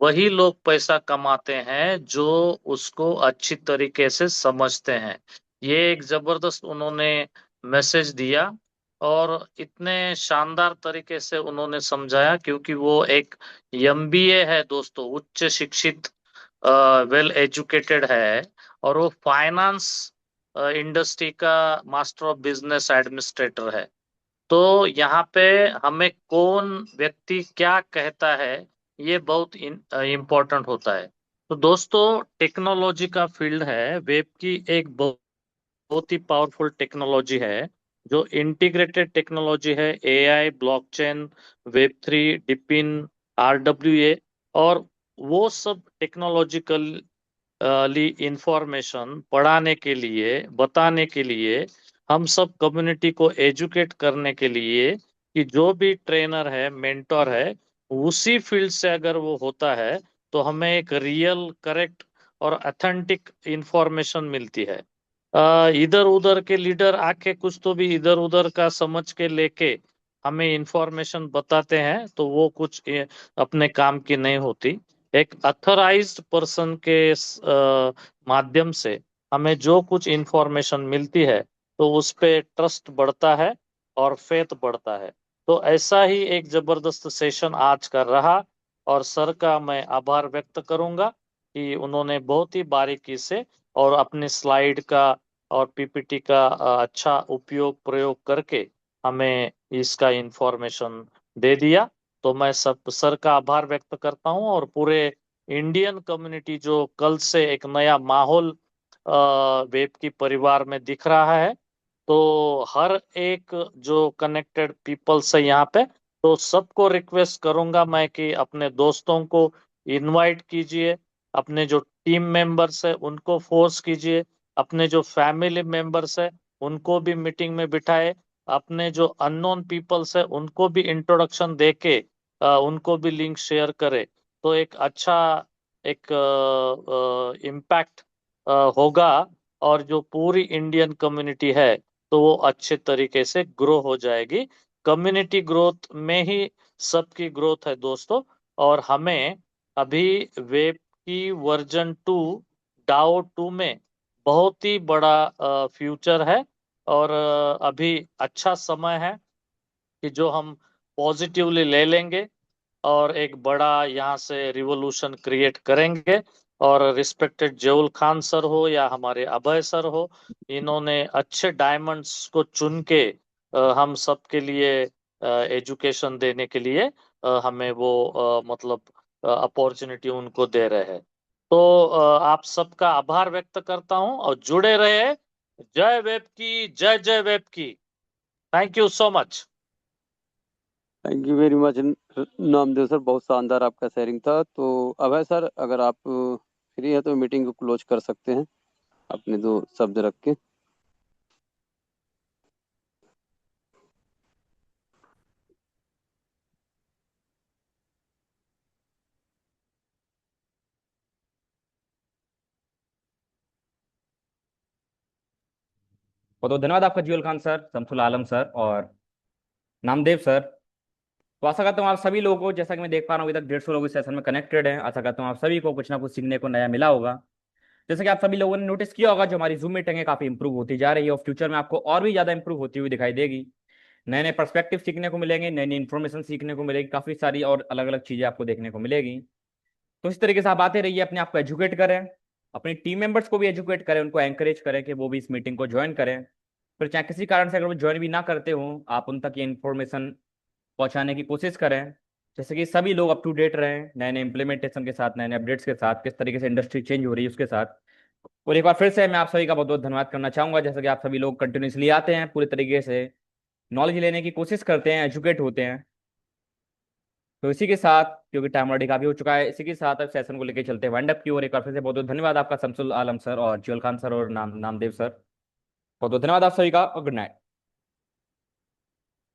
वही लोग पैसा कमाते हैं जो उसको अच्छी तरीके से समझते हैं। ये एक जबरदस्त उन्होंने मैसेज दिया, और इतने शानदार तरीके से उन्होंने समझाया, क्योंकि वो एक एमबीए है दोस्तों, उच्च शिक्षित, वेल एजुकेटेड है। और वो फाइनेंस इंडस्ट्री का मास्टर ऑफ बिजनेस एडमिनिस्ट्रेटर है। तो यहाँ पे हमें कौन व्यक्ति क्या कहता है, ये बहुत इम्पोर्टेंट होता है। तो दोस्तों, टेक्नोलॉजी का फील्ड है, वेब की एक बहुत ही पावरफुल टेक्नोलॉजी है, जो इंटीग्रेटेड टेक्नोलॉजी है। एआई, ब्लॉकचेन, वेब 3, डिपिन, आरडब्ल्यूए, और वो सब टेक्नोलॉजिकल इंफॉर्मेशन पढ़ाने के लिए, बताने के लिए, हम सब कम्युनिटी को एजुकेट करने के लिए कि जो भी ट्रेनर है, मेंटोर है, उसी फील्ड से अगर वो होता है तो हमें एक रियल, करेक्ट और ऑथेंटिक इंफॉर्मेशन मिलती है। इधर उधर के लीडर आके कुछ तो भी इधर उधर का समझ के लेके हमें इंफॉर्मेशन बताते हैं, तो वो कुछ अपने काम की नहीं होती। एक अथोराइज्ड पर्सन के माध्यम से हमें जो कुछ इंफॉर्मेशन मिलती है तो उस पे ट्रस्ट बढ़ता है और फेथ बढ़ता है। तो ऐसा ही एक जबरदस्त सेशन आज का रहा, और सर का मैं आभार व्यक्त करूंगा कि उन्होंने बहुत ही बारीकी से और अपने स्लाइड का और पीपीटी का अच्छा उपयोग प्रयोग करके हमें इसका इंफॉर्मेशन दे दिया। तो मैं सब सर का आभार व्यक्त करता हूं, और पूरे इंडियन कम्युनिटी जो कल से एक नया माहौल वेब की परिवार में दिख रहा है, तो हर एक जो कनेक्टेड पीपल्स है यहाँ पे, तो सबको रिक्वेस्ट करूंगा मैं कि अपने दोस्तों को इनवाइट कीजिए, अपने जो टीम मेंबर्स है उनको फोर्स कीजिए, अपने जो फैमिली मेंबर्स है उनको भी मीटिंग में बिठाए, अपने जो अननोन पीपल्स है उनको भी इंट्रोडक्शन देके उनको भी लिंक शेयर करे, तो एक अच्छा एक इम्पैक्ट होगा, और जो पूरी इंडियन कम्युनिटी है तो वो अच्छे तरीके से ग्रो हो जाएगी। कम्युनिटी ग्रोथ में ही सबकी ग्रोथ है दोस्तों। और हमें अभी वेब की वर्जन 2 DAO 2 में बहुत ही बड़ा फ्यूचर है, और अभी अच्छा समय है कि जो हम पॉजिटिवली ले लेंगे और एक बड़ा यहाँ से रिवॉल्यूशन क्रिएट करेंगे। और रिस्पेक्टेड जेउल खान सर हो या हमारे अभय सर हो, इन्होंने अच्छे डायमंड्स को चुन के हम सबके लिए एजुकेशन देने के लिए हमें वो मतलब अपॉर्चुनिटी उनको दे रहे हैं। तो आप सबका आभार व्यक्त करता हूं, और जुड़े रहे। जय वेब की, जय जय वेब की। Thank you so much. Thank you very much Namdev sir, बहुत शानदार आपका शेयरिंग था। तो अभय सर, अगर आप फ्री है तो मीटिंग को क्लोज कर सकते हैं अपने 2 शब्द रख के। बहुत बहुत धन्यवाद आपका जुएल खान सर, शमसुल आलम सर और नामदेव सर। तो आशा करता हूँ आप सभी लोगों को, जैसा कि मैं देख पा रहा हूँ अभी तक 150 लोग इस सेशन में कनेक्टेड हैं, आशा करता हूँ आप सभी को कुछ ना कुछ सीखने को नया मिला होगा। जैसे कि आप सभी लोगों ने नोटिस किया होगा, जो हमारी जूम मीटिंग है काफी इंप्रूव होती जा रही है, और फ्यूचर में आपको और भी ज्यादा इंप्रूव होती हुई दिखाई देगी। नए नए पर्सपेक्टिव सीखने को मिलेंगे, नई नई इन्फॉर्मेशन सीखने को मिलेगी, काफी सारी और अलग अलग चीजें आपको देखने को मिलेगी। तो इस तरीके से आप आते रहिए, अपने आप को एजुकेट करें, अपनी टीम मेंबर्स को भी एजुकेट करें, उनको एंकरेज करें कि वो भी इस मीटिंग को ज्वाइन करें। फिर चाहे किसी कारण से अगर वो ज्वाइन भी ना करते हो, आप उन तक ये इन्फॉर्मेशन पहुंचाने की कोशिश करें, जैसे कि सभी लोग अप टू डेट रहें नए नए इंप्लीमेंटेशन के साथ, नए नए अपडेट्स के साथ, किस तरीके से इंडस्ट्री चेंज हो रही है उसके साथ। और एक बार फिर से मैं आप सभी का बहुत बहुत धन्यवाद करना चाहूंगा, जैसे कि आप सभी लोग कंटिन्यूसली आते हैं, पूरे तरीके से नॉलेज लेने की कोशिश करते हैं, एजुकेट होते हैं। तो इसी के साथ, क्योंकि टाइम ऑलरेडी काफी हो चुका है, इसी के साथ अब सेशन को लेकर चलते हैं वाइंड अप की ओर। एक बार फिर से बहुत बहुत धन्यवाद आपका शमसुल आलम सर और जुएल खान सर और नामदेव सर। बहुत बहुत धन्यवाद आप सभी का, और गुड नाइट।